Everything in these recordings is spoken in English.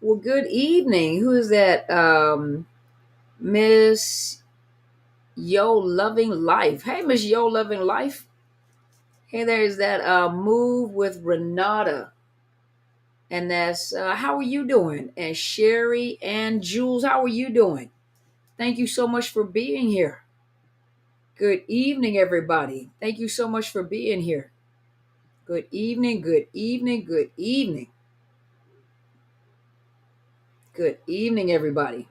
Well, good evening. Who is that? Miss Yo Loving Life. Hey, Miss Yo Loving Life. Hey, there's that move with Renata. And that's how are you doing? And Sherry and Jules, how are you doing? Thank you so much for being here. Good evening, everybody. Thank you so much for being here. Good evening, good evening, good evening. Good evening, everybody.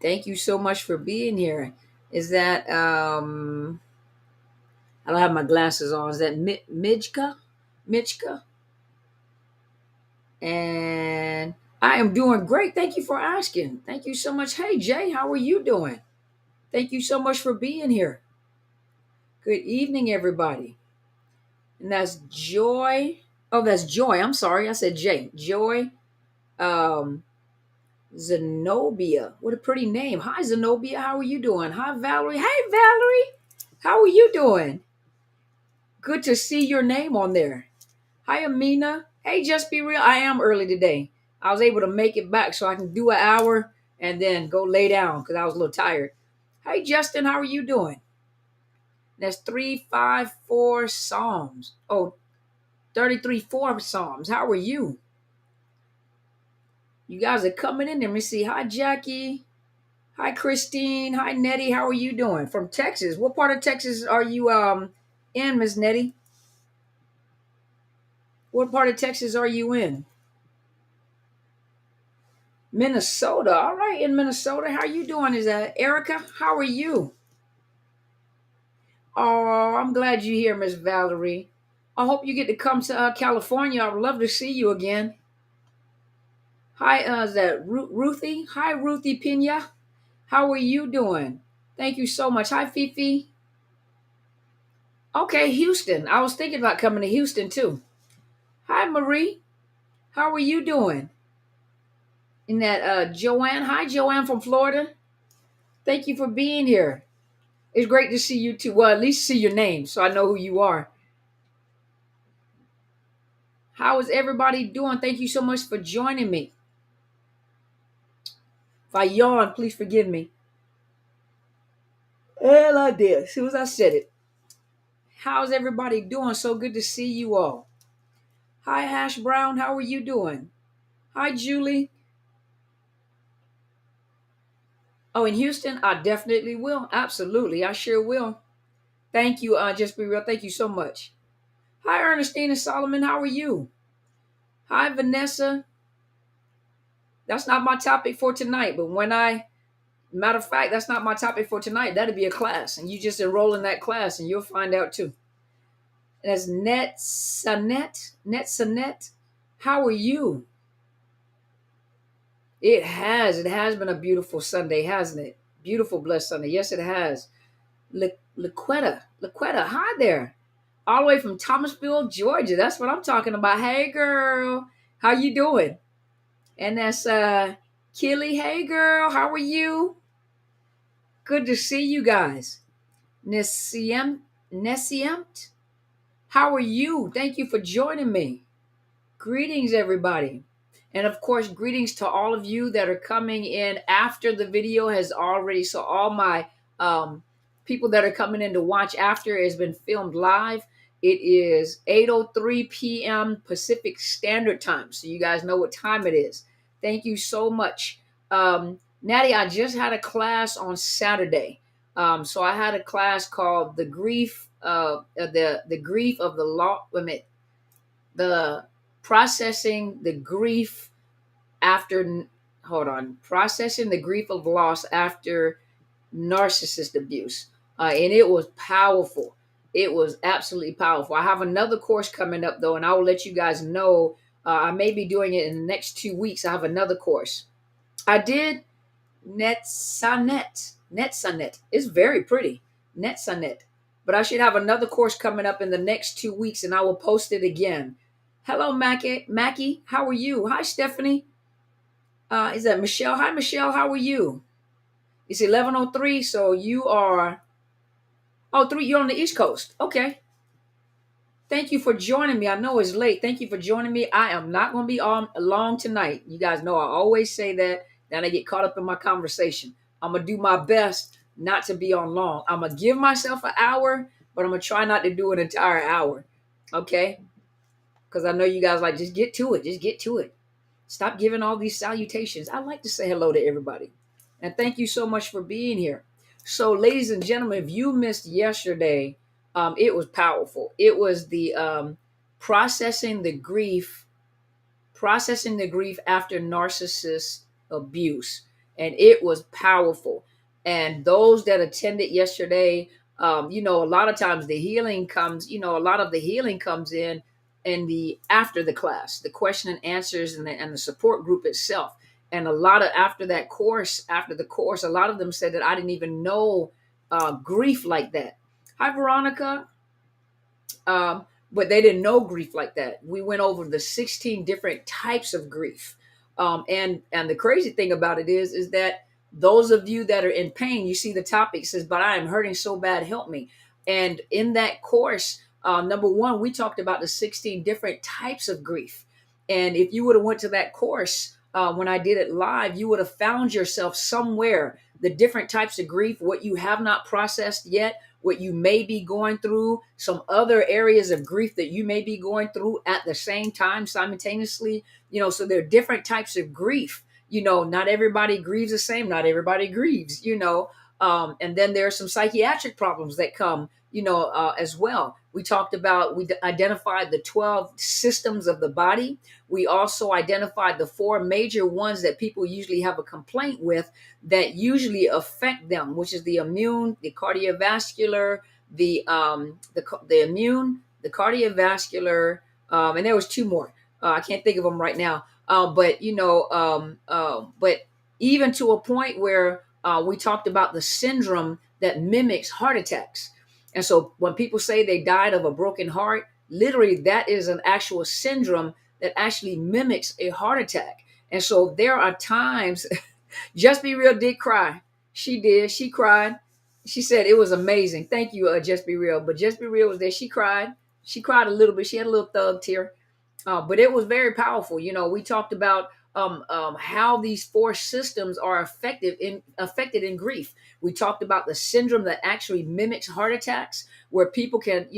Thank you so much for being here. Is that I don't have my glasses on. Is that Mijka? Michka? And I am doing great. Thank you for asking. Thank you so much. Hey, Jay, how are you doing? Thank you so much for being here. Good evening, everybody. And that's Joy. Oh, that's Joy. I'm sorry. I said Jay. Joy um, Zenobia. What a pretty name. Hi, Zenobia. How are you doing? Hi, Valerie. Hey, Valerie. How are you doing? Good to see your name on there. Hi, Amina. Hey, just be real. I am early today. I was able to make it back so I can do an hour and then go lay down because I was a little tired. Hey, Justin, how are you doing? That's 354 Psalms. Oh, 33 4 Psalms. How are you? You guys are coming in. Let me see. Hi, Jackie. Hi, Christine. Hi, Nettie. How are you doing? From Texas. What part of Texas are you in, Miss Nettie? What part of Texas are you in? Minnesota. All right, in Minnesota. How are you doing? Is that Erica? How are you? Oh, I'm glad you're here, Miss Valerie. I hope you get to come to California. I would love to see you again. Hi, is that Ruthie? Hi, Ruthie Pina. How are you doing? Thank you so much. Hi, Fifi. Okay, Houston. I was thinking about coming to Houston too. Hi, Marie. How are you doing? And that Joanne. Hi, Joanne from Florida. Thank you for being here. It's great to see you too. Well, at least see your name so I know who you are. How is everybody doing? Thank you so much for joining me. If I yawn, please forgive me. Hell, I did. As soon as I said it. How's everybody doing? So good to see you all. Hi, Hash Brown. How are you doing? Hi, Julie. Oh, in Houston, I definitely will. Absolutely, I sure will. Thank you. Just be real. Thank you so much. Hi, Ernestine and Solomon. How are you? Hi, Vanessa. That's not my topic for tonight, but matter of fact, that's not my topic for tonight. That'll be a class, and you just enroll in that class, and you'll find out too. And that's Net Sanet. How are you? It has been a beautiful Sunday, hasn't it? Beautiful, blessed Sunday. Yes, it has. Laquetta, hi there. All the way from Thomasville, Georgia. That's what I'm talking about. Hey, girl, how you doing? And that's Killy. Hey, girl, how are you? Good to see you guys. Nesiemt, how are you? Thank you for joining me. Greetings, everybody. And of course, greetings to all of you that are coming in after the video has already. So, all my people that are coming in to watch after it has been filmed live. It is 8:03 p.m. Pacific Standard Time. So, you guys know what time it is. Thank you so much. Natty, I just had a class on Saturday. So, I had a class called the grief of the law. The processing the grief after hold on processing the grief of loss after narcissist abuse, and it was powerful. It was absolutely powerful. I have another course coming up though, and I will let you guys know. I may be doing it in the next 2 weeks. I have another course. I did Netsanet. It's very pretty. Netsanet. But I should have another course coming up in the next 2 weeks, and I will post it again. Hello, Mackie. How are you? Hi, Stephanie. Is that Michelle? Hi, Michelle. How are you? It's 11:03, so you are. Oh, three. You're on the East Coast. Okay. Thank you for joining me. I know it's late. Thank you for joining me. I am not going to be on long tonight. You guys know I always say that. Then I get caught up in my conversation. I'm going to do my best not to be on long. I'm going to give myself an hour, but I'm going to try not to do an entire hour. Okay? Because I know you guys like, just get to it. Just get to it. Stop giving all these salutations. I like to say hello to everybody. And thank you so much for being here. So, ladies and gentlemen, if you missed yesterday, it was powerful. It was the processing the grief, processing the grief after narcissist abuse. And it was powerful. And those that attended yesterday, a lot of times the healing comes, a lot of the healing comes in the after the class, the question and answers and the support group itself. And a lot of after the course, a lot of them said that I didn't even know grief like that. Hi, Veronica. But they didn't know grief like that. We went over the 16 different types of grief. And the crazy thing about it is that those of you that are in pain, you see the topic says, but I am hurting so bad, help me. And in that course, number one, we talked about the 16 different types of grief. And if you would have went to that course when I did it live, you would have found yourself somewhere, the different types of grief, what you have not processed yet, what you may be going through, some other areas of grief that you may be going through at the same time, simultaneously. So there are different types of grief. Not everybody grieves the same. Not everybody grieves, and then there are some psychiatric problems that come, as well. We identified the 12 systems of the body. We also identified the 4 major ones that people usually have a complaint with that usually affect them, which is the immune, the cardiovascular, the immune, the cardiovascular, and there was 2 more. I can't think of them right now. But even to a point where we talked about the syndrome that mimics heart attacks. And so when people say they died of a broken heart, literally that is an actual syndrome that actually mimics a heart attack. And so there are times, Just Be Real did cry. She did. She cried. She said it was amazing. Thank you, Just Be Real. But Just Be Real was there. She cried. She cried a little bit. She had a little thug tear. But it was very powerful. We talked about how these 4 systems are affected in grief. We talked about the syndrome that actually mimics heart attacks, where people can,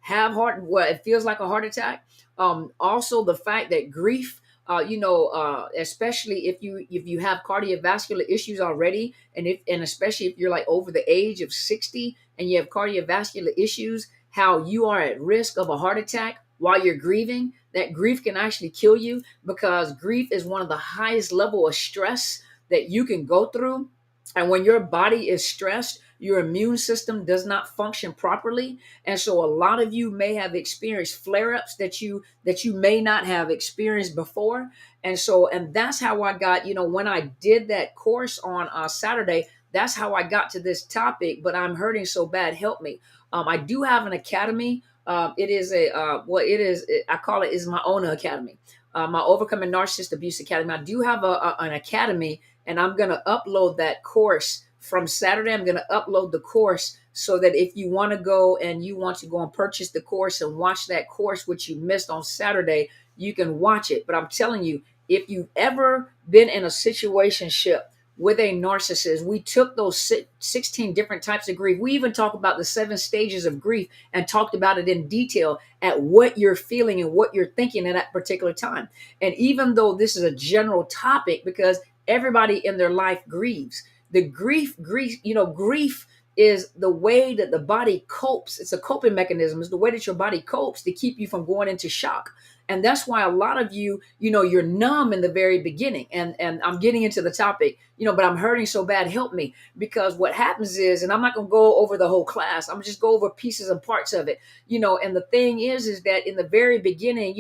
have it feels like a heart attack. Also, the fact that grief, especially if you have cardiovascular issues already, and especially if you're like over the age of 60 and you have cardiovascular issues, how you are at risk of a heart attack while you're grieving. That grief can actually kill you, because grief is one of the highest level of stress that you can go through. And when your body is stressed, your immune system does not function properly. And so a lot of you may have experienced flare-ups that you may not have experienced before. And that's how I got, when I did that course on Saturday, that's how I got to this topic. But I'm hurting so bad, help me. I do have an academy. It is I call it is my own academy, my Overcoming Narcissist Abuse Academy. I do have an academy, and I'm going to upload that course from Saturday. I'm going to upload the course so that if you want to go and purchase the course and watch that course, which you missed on Saturday, you can watch it. But I'm telling you, if you've ever been in a situationship with a narcissist, we took those 16 different types of grief. We even talked about the 7 stages of grief and talked about it in detail at what you're feeling and what you're thinking at that particular time. And even though this is a general topic, because everybody in their life grieves, grief is the way that the body copes. It's a coping mechanism. It's the way that your body copes to keep you from going into shock. And that's why a lot of you, you're numb in the very beginning. And I'm getting into the topic, but I'm hurting so bad, help me. Because what happens is, and I'm not going to go over the whole class, I'm just go over pieces and parts of it, and the thing is that in the very beginning,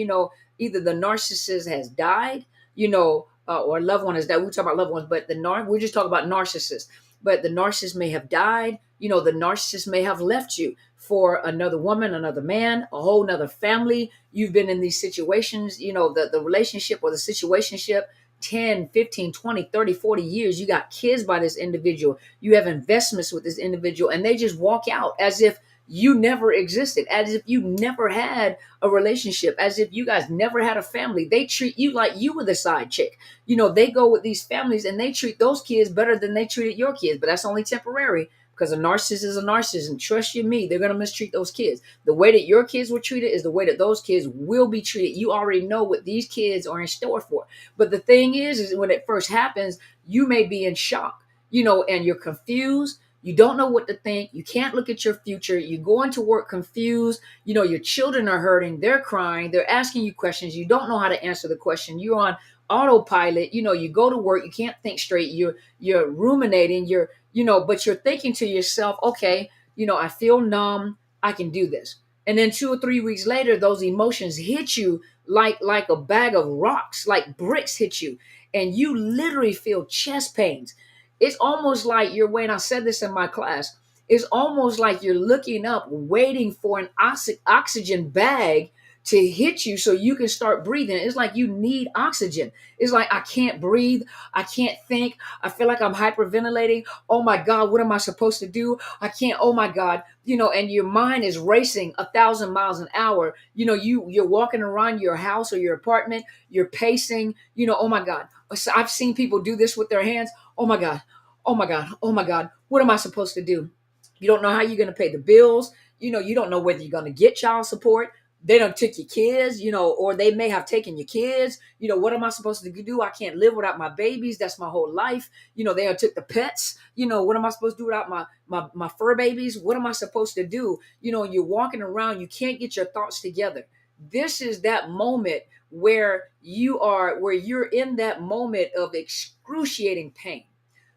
either the narcissist has died, or a loved one has died. We talk about loved ones, but we just talk about narcissists. But the narcissist may have died. The narcissist may have left you for another woman, another man, a whole nother family. You've been in these situations, the relationship or the situationship 10, 15, 20, 30, 40 years. You got kids by this individual. You have investments with this individual, and they just walk out as if you never existed, as if you never had a relationship, as if you guys never had a family. They treat you like you were the side chick. They go with these families and they treat those kids better than they treated your kids, but that's only temporary, because a narcissist is a narcissist. And trust you me, they're going to mistreat those kids. The way that your kids were treated is the way that those kids will be treated. You already know what these kids are in store for. But the thing is when it first happens, you may be in shock, and you're confused. You don't know what to think. You can't look at your future. You go into work confused. Your children are hurting. They're crying. They're asking you questions. You don't know how to answer the question. You're on autopilot. You go to work. You can't think straight. You're ruminating. But you're thinking to yourself, okay, I feel numb. I can do this. And then 2 or 3 weeks later, those emotions hit you like a bag of rocks, like bricks hit you, and you literally feel chest pains. It's almost like you're when I said this in my class, it's almost like you're looking up, waiting for an oxygen bag to hit you so you can start breathing. It's like you need oxygen. It's like, I can't breathe. I can't think. I feel like I'm hyperventilating. Oh my God, what am I supposed to do? I can't, oh my God, and your mind is racing 1,000 miles an hour. You're walking around your house or your apartment, you're pacing, oh my God. So I've seen people do this with their hands. Oh my God. Oh my God. Oh my God. What am I supposed to do? You don't know how you're going to pay the bills. You don't know whether you're going to get child support. They don't take your kids, or they may have taken your kids. What am I supposed to do? I can't live without my babies. That's my whole life. They have took the pets. What am I supposed to do without my fur babies? What am I supposed to do? You're walking around, you can't get your thoughts together. This is that moment where you're in that moment of excruciating pain.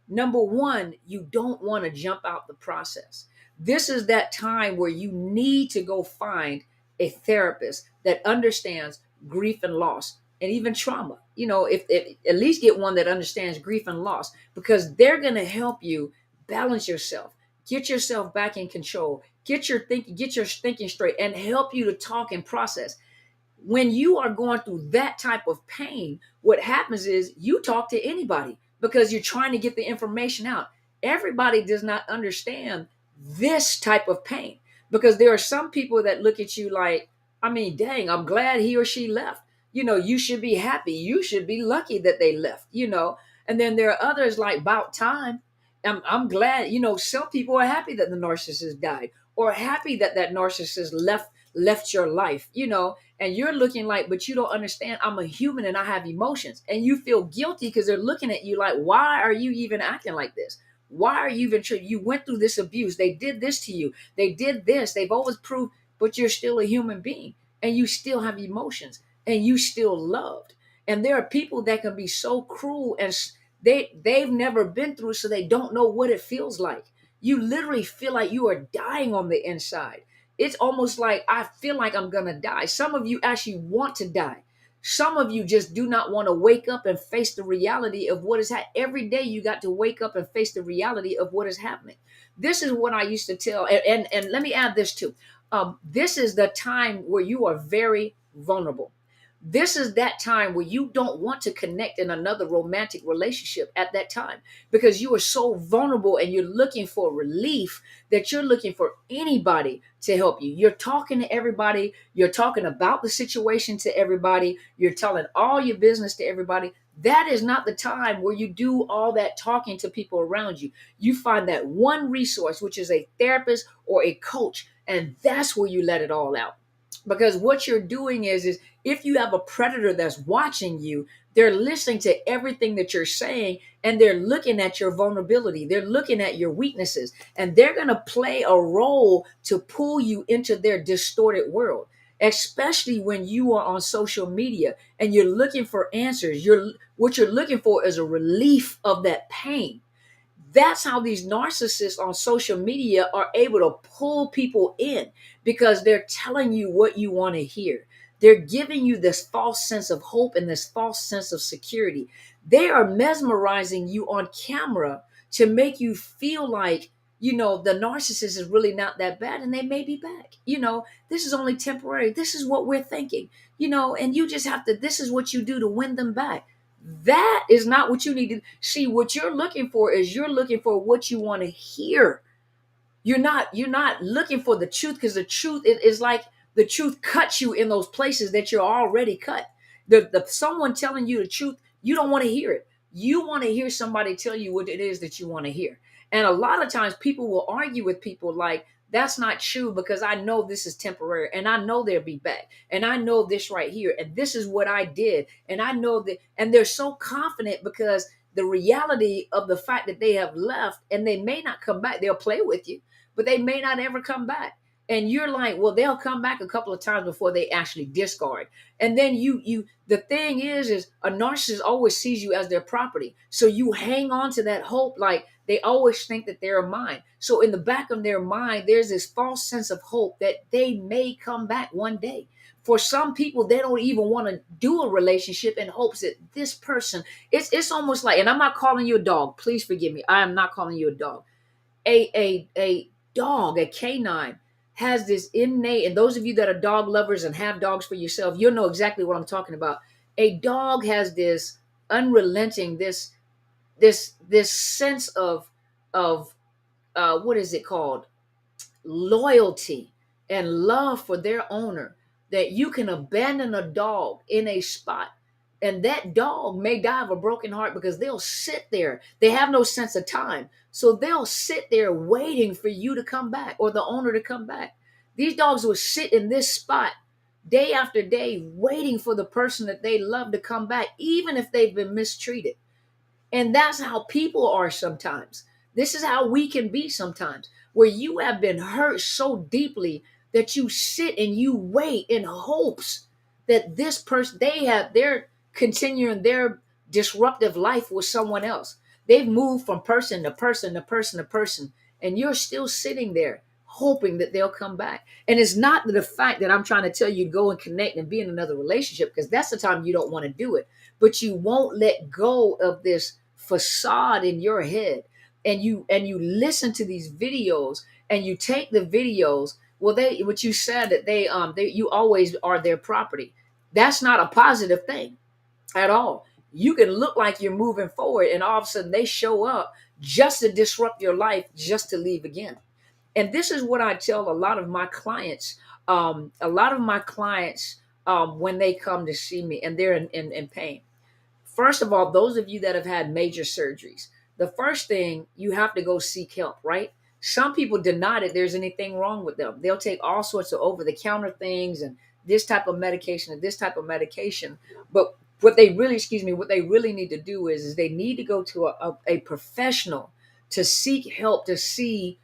Number one, you don't want to jump out the process. This is that time where you need to go find a therapist that understands grief and loss and even trauma. If at least get one that understands grief and loss, because they're going to help you balance yourself, get yourself back in control, get your thinking straight, and help you to talk and process. When you are going through that type of pain, what happens is you talk to anybody because you're trying to get the information out. Everybody does not understand this type of pain, because there are some people that look at you like, I mean, dang, I'm glad he or she left. You should be happy. You should be lucky that they left. And then there are others like, about time. I'm glad, some people are happy that the narcissist died, or happy that that narcissist left your life. And you're looking like, but you don't understand, I'm a human and I have emotions. And you feel guilty because they're looking at you like, why are you even acting like this? Why are you even you went through this abuse? They did this to you. They did this. They've always proved, but you're still a human being and you still have emotions and you still loved. And there are people that can be so cruel, and they've never been through, so they don't know what it feels like. You literally feel like you are dying on the inside. It's almost like, I feel like I'm going to die. Some of you actually want to die. Some of you just do not want to wake up and face the reality of what is happening. Every day you got to wake up and face the reality of what is happening. This is what I used to tell. And let me add this too. This is the time where you are very vulnerable. This is that time where you don't want to connect in another romantic relationship at that time, because you are so vulnerable and you're looking for relief, that you're looking for anybody to help you. You're talking to everybody. You're talking about the situation to everybody. You're telling all your business to everybody. That is not the time where you do all that talking to people around you. You find that one resource, which is a therapist or a coach, and that's where you let it all out. Because what you're doing is if you have a predator that's watching you, they're listening to everything that you're saying, and they're looking at your vulnerability. They're looking at your weaknesses, and they're going to play a role to pull you into their distorted world, especially when you are on social media and you're looking for answers. What you're looking for is a relief of that pain. That's how these narcissists on social media are able to pull people in, because they're telling you what you want to hear. They're giving you this false sense of hope and this false sense of security. They are mesmerizing you on camera to make you feel like, the narcissist is really not that bad, and they may be back. This is only temporary. This is what we're thinking, and you just have to, this is what you do to win them back. That is not what you need to see. What you're looking for is you're looking for what you want to hear. You're not looking for the truth, because the truth is like the truth cuts you in those places that you're already cut. The someone telling you the truth, you don't want to hear it. You want to hear somebody tell you what it is that you want to hear. And a lot of times people will argue with people like, that's not true, because I know this is temporary, and I know they'll be back, and I know this right here, and this is what I did, and I know that. And they're so confident because the reality of the fact that they have left and they may not come back. They'll play with you, but they may not ever come back. And you're like, well, they'll come back a couple of times before they actually discard. And then the thing is a narcissist always sees you as their property. So you hang on to that hope, like they always think that they're mine. So in the back of their mind, there's this false sense of hope that they may come back one day. For some people, they don't even want to do a relationship in hopes that this person, it's almost like, and I'm not calling you a dog. Please forgive me. I am not calling you a dog. A dog, a canine, has this innate, and those of you that are dog lovers and have dogs for yourself, you'll know exactly what I'm talking about. A dog has this unrelenting, this sense of what is it called, loyalty and love for their owner, that you can abandon a dog in a spot and that dog may die of a broken heart, because they'll sit there. They have no sense of time. So they'll sit there waiting for you to come back or the owner to come back. These dogs will sit in this spot day after day waiting for the person that they love to come back, even if they've been mistreated. And that's how people are sometimes. This is how we can be sometimes, where you have been hurt so deeply that you sit and you wait in hopes that this person, they're continuing their disruptive life with someone else. They've moved from person to person to person to person, and you're still sitting there hoping that they'll come back. And it's not the fact that I'm trying to tell you to go and connect and be in another relationship, because that's the time you don't want to do it. But you won't let go of this facade in your head, and you listen to these videos, and you take the videos. Well, what you said, that they you always are their property. That's not a positive thing at all. You can look like you're moving forward, and all of a sudden they show up just to disrupt your life, just to leave again. And this is what I tell a lot of my clients. When they come to see me and they're in pain. First of all, those of you that have had major surgeries, the first thing, you have to go seek help, right? Some people deny that there's anything wrong with them. They'll take all sorts of over the counter things and this type of medication and this type of medication. But what they really need to do is they need to go to a professional to seek help, to see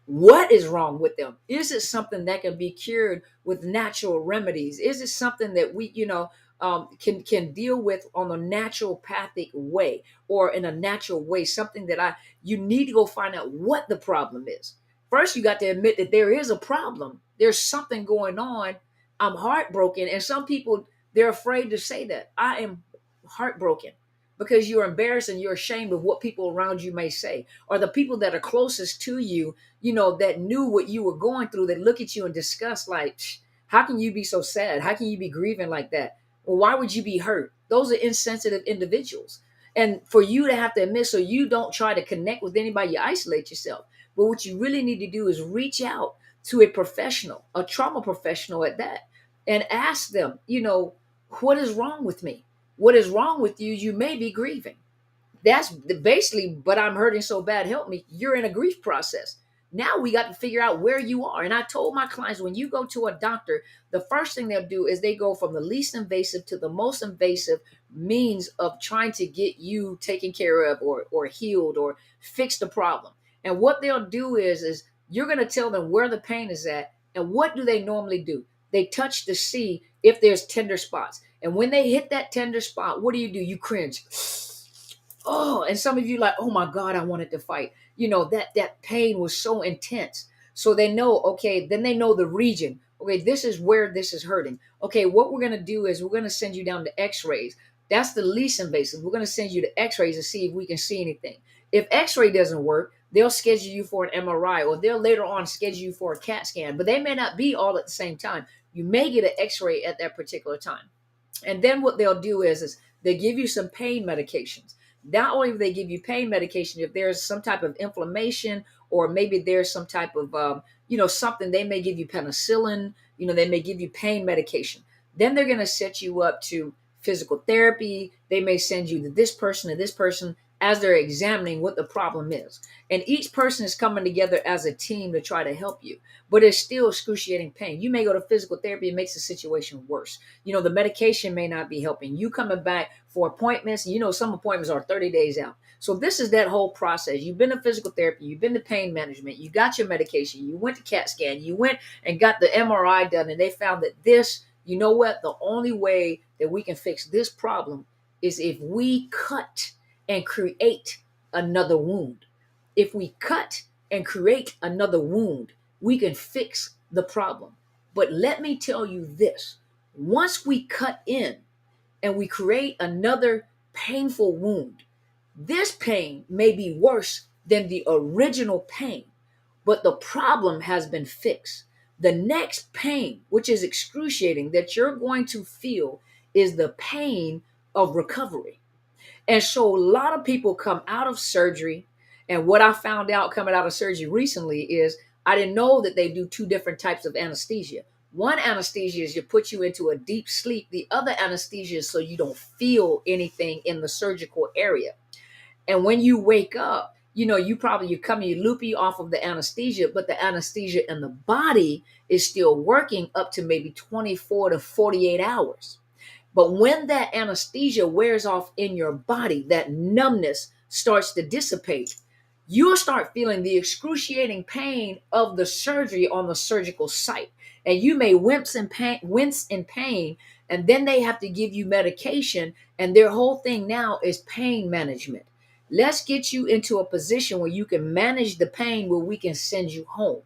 what is wrong with them. Is it something that can be cured with natural remedies? Is it something that we, can deal with on a naturopathic way, or in a natural way? Something that you need to go find out what the problem is. First, you got to admit that there is a problem. There's something going on. I'm heartbroken, and some people, they're afraid to say that I am heartbroken, because you're embarrassed and you're ashamed of what people around you may say, or the people that are closest to you, that knew what you were going through, that look at you and discuss, like, how can you be so sad? How can you be grieving like that? Well, why would you be hurt? Those are insensitive individuals. And for you to have to admit, so you don't try to connect with anybody, you isolate yourself. But what you really need to do is reach out to a professional, a trauma professional at that, and ask them, what is wrong with me? What is wrong with you? You may be grieving. That's basically, but I'm hurting so bad, help me. You're in a grief process. Now we got to figure out where you are. And I told my clients, when you go to a doctor, the first thing they'll do is they go from the least invasive to the most invasive means of trying to get you taken care of, or healed, or fix the problem. And what they'll do is you're going to tell them where the pain is at. And what do they normally do? They touch to see if there's tender spots. And when they hit that tender spot, what do? You cringe. Oh, and some of you like, oh my God, I wanted to fight. That pain was so intense. So they know, okay, then they know the region. Okay, this is where this is hurting. Okay, what we're going to do is we're going to send you down to x-rays. That's the least invasive. We're going to send you to x-rays to see if we can see anything. If x-ray doesn't work, they'll schedule you for an MRI, or they'll later on schedule you for a CAT scan, but they may not be all at the same time. You may get an x-ray at that particular time. And then what they'll do is they give you some pain medications. Not only do they give you pain medication, if there's some type of inflammation, or maybe there's some type of, something, they may give you penicillin, they may give you pain medication. Then they're going to set you up to physical therapy. They may send you to this person and this person as they're examining what the problem is. And each person is coming together as a team to try to help you, but it's still excruciating pain. You may go to physical therapy, it makes the situation worse. The medication may not be helping. You coming back for appointments, some appointments are 30 days out. So this is that whole process. You've been to physical therapy, you've been to pain management, you got your medication, you went to CAT scan, you went and got the MRI done, and they found that this, the only way that we can fix this problem is if we cut and create another wound. If we cut and create another wound, we can fix the problem. But let me tell you this, once we cut in and we create another painful wound, this pain may be worse than the original pain, but the problem has been fixed. The next pain, which is excruciating, that you're going to feel is the pain of recovery. And so a lot of people come out of surgery. And what I found out coming out of surgery recently is I didn't know that they do two different types of anesthesia. One anesthesia is to put you into a deep sleep. The other anesthesia is so you don't feel anything in the surgical area. And when you wake up, you come, you loopy off of the anesthesia, but the anesthesia in the body is still working up to maybe 24 to 48 hours. But when that anesthesia wears off in your body, that numbness starts to dissipate, you'll start feeling the excruciating pain of the surgery on the surgical site. And you may wince in pain, and then they have to give you medication. And their whole thing now is pain management. Let's get you into a position where you can manage the pain, where we can send you home.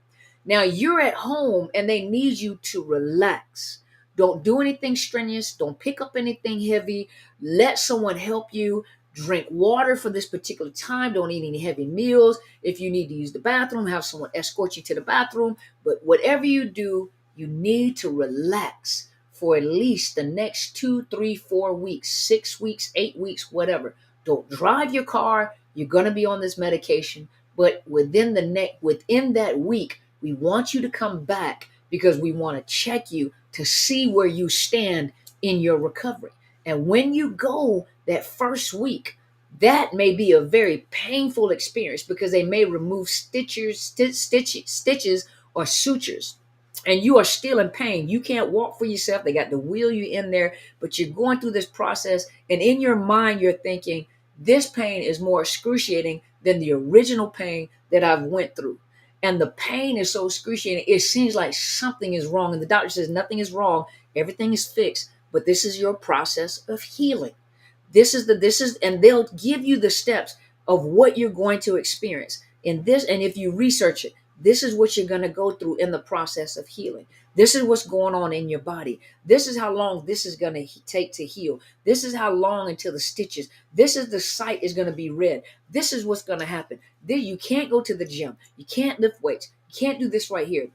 Now you're at home and they need you to relax. Don't do anything strenuous. Don't pick up anything heavy. Let someone help you. Drink water for this particular time. Don't eat any heavy meals. If you need to use the bathroom, have someone escort you to the bathroom. But whatever you do, you need to relax for at least the next 2, 3, 4 weeks, 6 weeks, 8 weeks, whatever. Don't drive your car. You're going to be on this medication. But within that week, we want you to come back because we want to check you to see where you stand in your recovery. And when you go that first week, that may be a very painful experience because they may remove stitches or sutures, and you are still in pain. You can't walk for yourself. They got to wheel you in there, but you're going through this process. And in your mind, you're thinking, this pain is more excruciating than the original pain that I've went through. And the pain is so excruciating, it seems like something is wrong. And the doctor says nothing is wrong. Everything is fixed. But this is your process of healing. And they'll give you the steps of what you're going to experience in this. And if you research it, this is what you're going to go through in the process of healing. This is what's going on in your body. This is how long this is going to take to heal. This is how long until the stitches. This is the site is going to be red. This is what's going to happen. Then you can't go to the gym. You can't lift weights. You can't do this right here.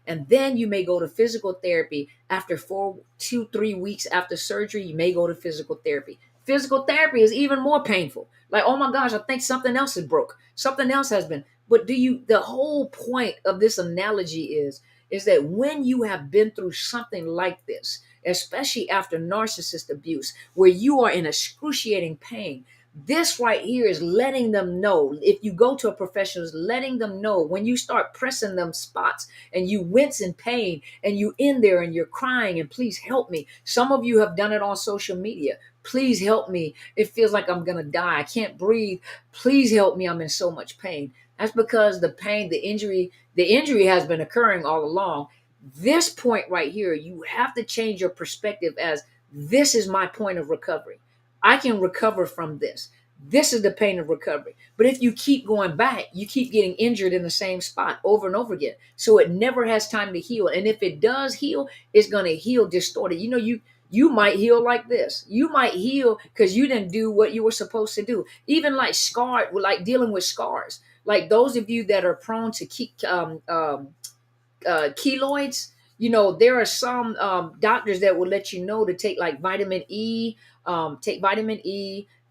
And then you may go to physical therapy after 2-3 weeks after surgery. You may go to physical therapy. Physical therapy is even more painful. Like, oh my gosh, I think something else is broke. Something else has been. But the whole point of this analogy is that when you have been through something like this, especially after narcissist abuse, where you are in excruciating pain, this right here is letting them know. If you go to a professional, is letting them know when you start pressing them spots and you wince in pain and you in there and you're crying and please help me. Some of you have done it on social media. Please help me. It feels like I'm going to die. I can't breathe. Please help me. I'm in so much pain. That's because the pain, the injury has been occurring all along. This point right here, you have to change your perspective as this is my point of recovery. I can recover from this. This is the pain of recovery. But if you keep going back, you keep getting injured in the same spot over and over again. So it never has time to heal. And if it does heal, it's going to heal distorted. You might heal like this. You might heal because you didn't do what you were supposed to do. Even like dealing with scars. Like those of you that are prone to keloids, there are some doctors that will let you know to take like vitamin E,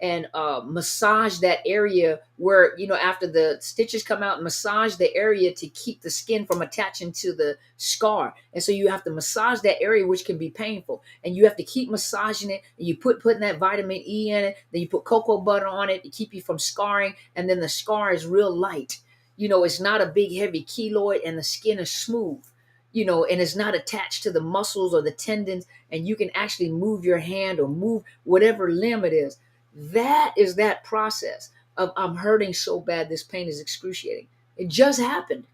and massage that area where, after the stitches come out, massage the area to keep the skin from attaching to the scar. And so you have to massage that area, which can be painful, and you have to keep massaging it, and you putting that vitamin E in it, then you put cocoa butter on it to keep you from scarring, and then the scar is real light. It's not a big heavy keloid, and the skin is smooth, and it's not attached to the muscles or the tendons, and you can actually move your hand or move whatever limb it is. That is that process of, I'm hurting so bad, this pain is excruciating. It just happened.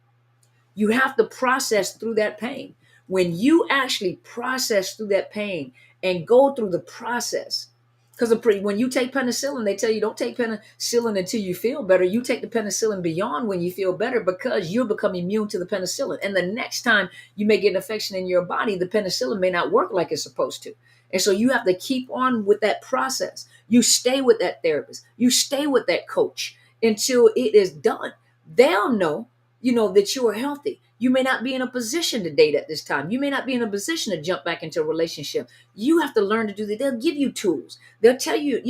You have to process through that pain. When you actually process through that pain and go through the process, because when you take penicillin, they tell you don't take penicillin until you feel better. You take the penicillin beyond when you feel better, because you'll become immune to the penicillin. And the next time you may get an infection in your body, the penicillin may not work like it's supposed to. And so you have to keep on with that process. You stay with that therapist. You stay with that coach until it is done. They'll know, that you are healthy. You may not be in a position to date at this time. You may not be in a position to jump back into a relationship. You have to learn to do that. They'll give you tools. They'll tell you,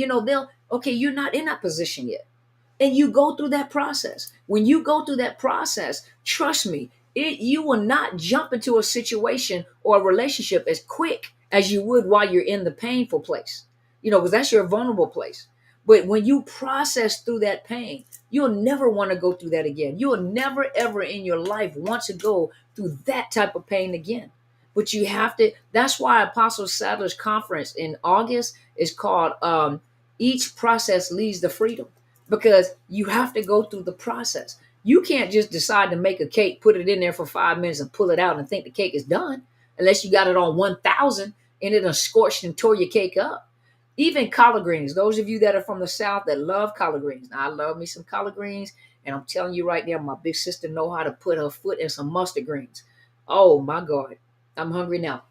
okay, you're not in that position yet. And you go through that process. When you go through that process, trust me, you will not jump into a situation or a relationship as quick as you would while you're in the painful place, because that's your vulnerable place. But when you process through that pain, you'll never want to go through that again. You'll never, ever in your life want to go through that type of pain again. But you have to, that's why Apostle Sadler's conference in August is called Each Process Leads to Freedom, because you have to go through the process. You can't just decide to make a cake, put it in there for 5 minutes and pull it out and think the cake is done, unless you got it on 1,000 and it done scorched and tore your cake up. Even collard greens, those of you that are from the South that love collard greens. Now, I love me some collard greens, and I'm telling you right now, my big sister know how to put her foot in some mustard greens. Oh my God, I'm hungry now.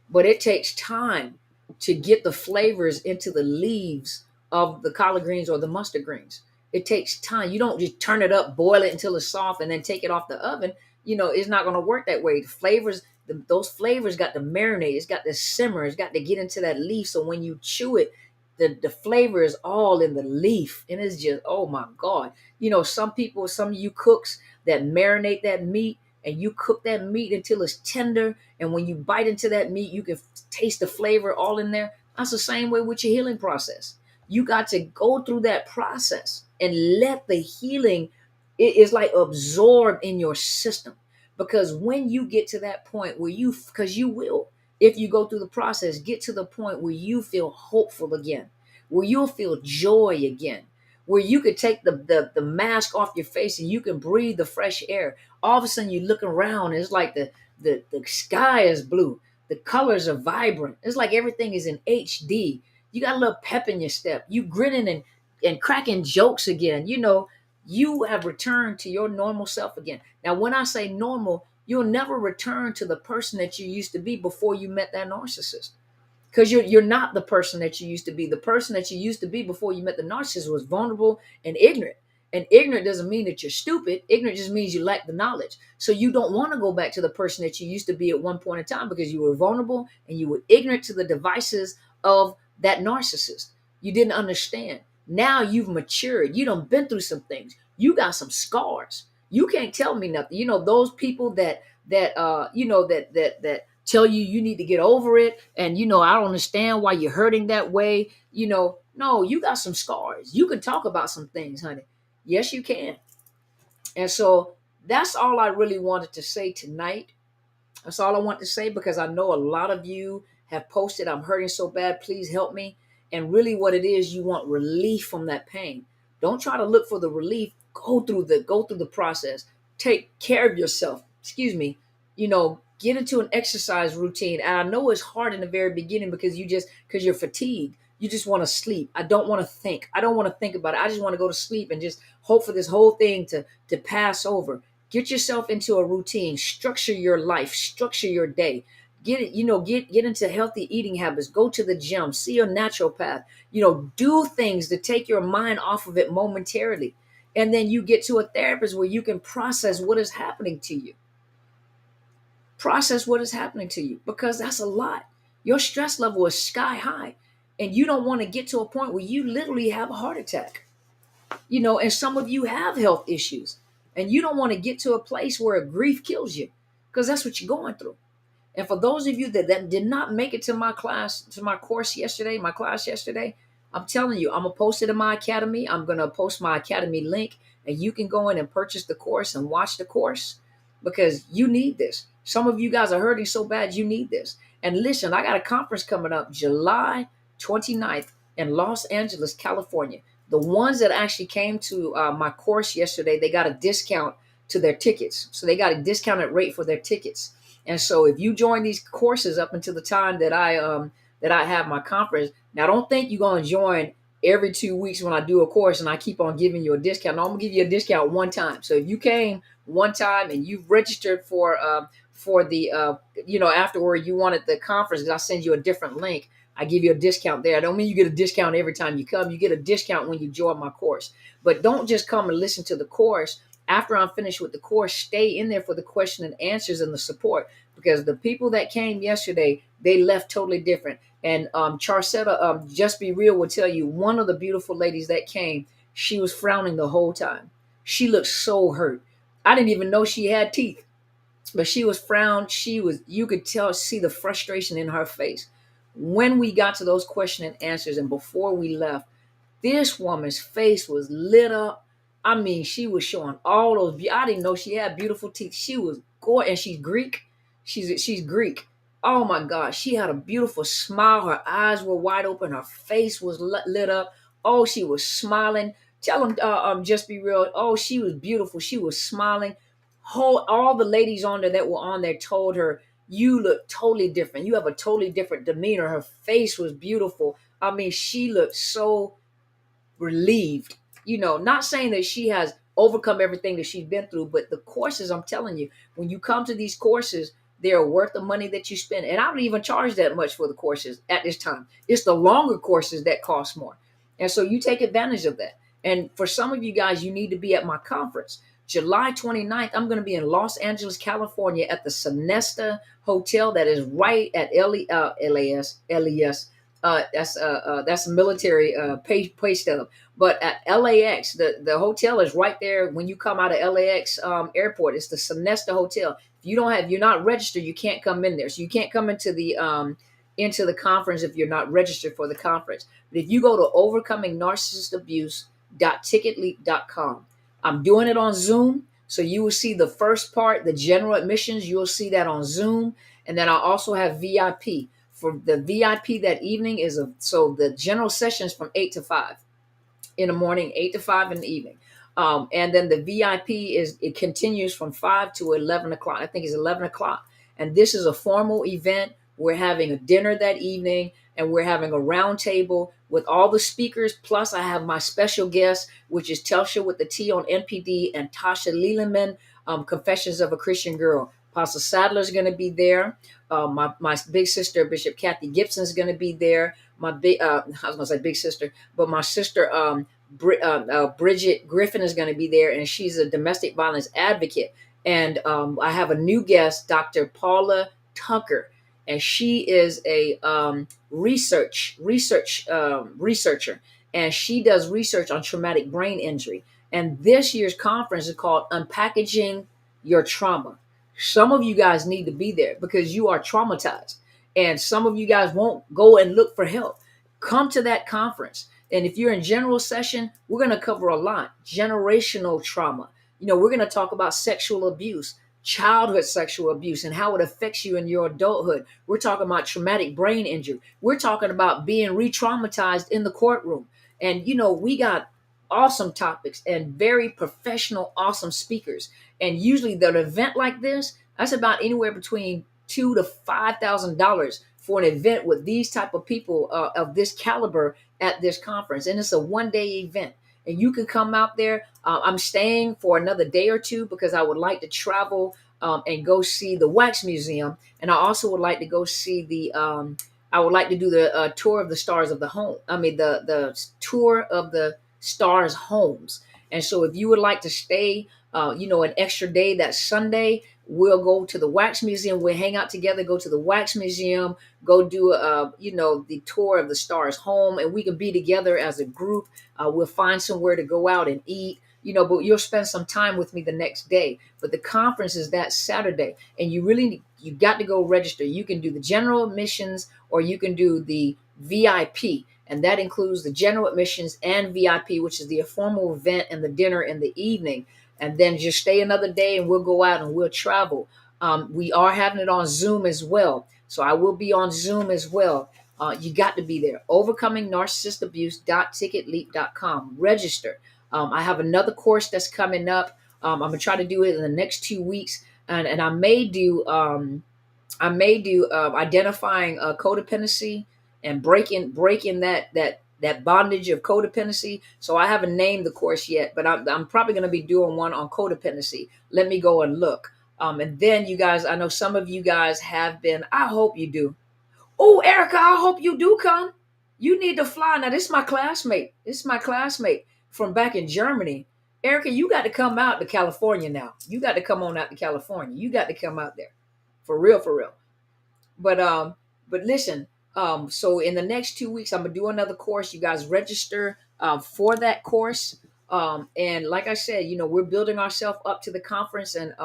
But it takes time to get the flavors into the leaves of the collard greens or the mustard greens. It takes time. You don't just turn it up, boil it until it's soft, and then take it off the oven. It's not going to work that way. The flavors, those flavors got to marinate. It's got to simmer. It's got to get into that leaf. So when you chew it, the flavor is all in the leaf. And it's just, oh my God. Some of you cooks that marinate that meat, and you cook that meat until it's tender. And when you bite into that meat, you can taste the flavor all in there. That's the same way with your healing process. You got to go through that process and let the healing, it is like absorb in your system. Because when you get to that point where because you will, if you go through the process, get to the point where you feel hopeful again, where you'll feel joy again, where you could take the mask off your face and you can breathe the fresh air. All of a sudden you look around, and it's like the sky is blue. The colors are vibrant. It's like everything is in HD. You got a little pep in your step. You grinning and cracking jokes again. You have returned to your normal self again. Now, when I say normal, you'll never return to the person that you used to be before you met that narcissist. Because you're not the person that you used to be. The person that you used to be before you met the narcissist was vulnerable and ignorant. And ignorant doesn't mean that you're stupid. Ignorant just means you lack the knowledge. So you don't want to go back to the person that you used to be at one point in time, because you were vulnerable and you were ignorant to the devices of that narcissist. You didn't understand. Now you've matured. You done been through some things. You got some scars. You can't tell me nothing. Those people that tell you need to get over it, and I don't understand why you're hurting that way. No, you got some scars. You can talk about some things, honey. Yes, you can. And so that's all I really wanted to say tonight. That's all I want to say, because I know a lot of you have posted, I'm hurting so bad, please help me. And really what it is, you want relief from that pain. Don't try to look for the relief. Go through the process. Take care of yourself. Excuse me. Get into an exercise routine. And I know it's hard in the very beginning, because you're fatigued. You just want to sleep. I don't want to think. I don't want to think about it. I just want to go to sleep and just hope for this whole thing to pass over. Get yourself into a routine. Structure your life. Structure your day. Get into healthy eating habits. Go to the gym. See a naturopath. Do things to take your mind off of it momentarily. And then you get to a therapist where you can process what is happening to you. Process what is happening to you, because that's a lot. Your stress level is sky high. And you don't want to get to a point where you literally have a heart attack, and some of you have health issues, and you don't want to get to a place where grief kills you, because that's what you're going through. And for those of you that did not make it to my course yesterday, my class yesterday, I'm telling you, I'm going to post it in my academy. I'm going to post my academy link, and you can go in and purchase the course and watch the course, because you need this. Some of you guys are hurting so bad, you need this. And listen, I got a conference coming up July 29th in Los Angeles, California. The ones that actually came to my course yesterday, they got a discount to their tickets. So they got a discounted rate for their tickets. And so if you join these courses up until the time that I have my conference, now don't think you're going to join every 2 weeks when I do a course and I keep on giving you a discount. No, I'm gonna give you a discount one time. So if you came one time and you've registered for the afterward you wanted the conference, I send you a different link. I give you a discount there. I don't mean you get a discount every time you come. You get a discount when you join my course. But don't just come and listen to the course. After I'm finished with the course, stay in there for the question and answers and the support, because the people that came yesterday, they left totally different. And Charcetta, Just Be Real, will tell you, one of the beautiful ladies that came, she was frowning the whole time. She looked so hurt. I didn't even know she had teeth, but she was frowned. You could see the frustration in her face. When we got to those question and answers and before we left, this woman's face was lit up. I mean, she was showing all those. I didn't know she had beautiful teeth. She was gorgeous, and she's Greek. She's Greek. Oh my God, she had a beautiful smile. Her eyes were wide open. Her face was lit up. Oh, she was smiling. Tell them, Just Be Real. Oh, she was beautiful. She was smiling. All the ladies on there that were on there told her, "You look totally different. You have a totally different demeanor." Her face was beautiful. I mean, she looked so relieved. Not saying that she has overcome everything that she's been through, but the courses, I'm telling you, when you come to these courses, they're worth the money that you spend. And I don't even charge that much for the courses at this time. It's the longer courses that cost more. And so you take advantage of that. And for some of you guys, you need to be at my conference. July 29th, I'm going to be in Los Angeles, California at the Sonesta Hotel that is right at LES. That's a military pay stub. But at LAX, the hotel is right there when you come out of LAX airport. It's the Sonesta Hotel. If you're not registered, you can't come in there. So you can't come into the conference if you're not registered for the conference. But if you go to overcomingnarcissistabuse.ticketleap.com, I'm doing it on Zoom. So you will see the first part, the general admissions. You'll see that on Zoom. And then I also have VIP. For the VIP that evening so the general session is from 8 to 5 in the morning, 8 to 5 in the evening. And then the VIP it continues from 5 to 11 o'clock. I think it's 11 o'clock. And this is a formal event. We're having a dinner that evening, and we're having a round table with all the speakers. Plus, I have my special guest, which is Telsha with the T on NPD, and Tasha Lelandman, Confessions of a Christian Girl. Apostle Sadler is going to be there. My big sister, Bishop Kathy Gibson, is going to be there. I was going to say big sister, but my sister, Bridget Griffin, is going to be there, and she's a domestic violence advocate. And I have a new guest, Dr. Paula Tucker, and she is a researcher, and she does research on traumatic brain injury. And this year's conference is called Unpackaging Your Trauma. Some of you guys need to be there because you are traumatized, and some of you guys won't go and look for help. Come to that conference. And if you're in general session, we're going to cover a lot. Generational trauma. We're going to talk about sexual abuse, childhood sexual abuse, and how it affects you in your adulthood. We're talking about traumatic brain injury. We're talking about being re-traumatized in the courtroom. And, we got awesome topics and very professional, awesome speakers. And usually the event like this, that's about anywhere between $2,000 to $5,000 for an event with these type of people of this caliber at this conference. And it's a one-day event. And you can come out there. I'm staying for another day or two because I would like to travel and go see the Wax Museum. And I also would like to go see I would like to do the tour of the stars of the home. The tour of the stars' homes. And so if you would like to stay, an extra day that Sunday, we'll go to the wax museum. We'll hang out together, go to the wax museum, go do the tour of the star's home, and we can be together as a group. We'll find somewhere to go out and eat. But you'll spend some time with me the next day. But the conference is that Saturday, and you got to go register. You can do the general admissions, or you can do the VIP, and that includes the general admissions and VIP, which is the formal event and the dinner in the evening. And then just stay another day, and we'll go out and we'll travel. We are having it on Zoom as well, so I will be on Zoom as well. You got to be there. Overcoming Narcissist Abuse.ticketleap.com. Register. I have another course that's coming up. I'm gonna try to do it in the next 2 weeks, and I may do identifying codependency and breaking that bondage of codependency. So I haven't named the course yet, but I'm probably going to be doing one on codependency. Let me go and look. And then you guys, I know some of you guys have been. I hope you do. Oh, Erica, I hope you do come. You need to fly. Now, this is my classmate. This is my classmate from back in Germany. Erica, you got to come out to California now. You got to come on out to California. You got to come out there. For real, for real. But listen, so in the next 2 weeks, I'm gonna do another course. You guys register for that course. And like I said, we're building ourselves up to the conference in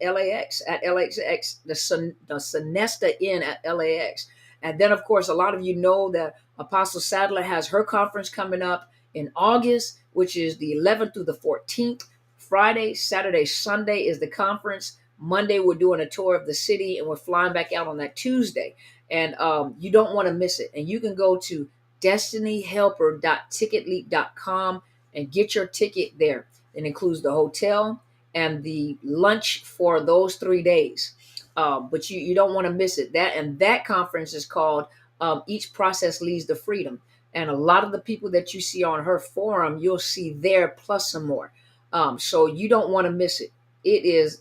LAX at LAX, the Sonesta Inn at LAX. And then, of course, a lot of you know that Apostle Sadler has her conference coming up in August, which is the 11th through the 14th. Friday, Saturday, Sunday is the conference. Monday, we're doing a tour of the city, and we're flying back out on that Tuesday. And you don't want to miss it. And you can go to destinyhelper.ticketleap.com and get your ticket there. It includes the hotel and the lunch for those 3 days. But you don't want to miss it. That conference is called Each Process Leads to Freedom. And a lot of the people that you see on her forum, you'll see there plus some more. So you don't want to miss it. It is,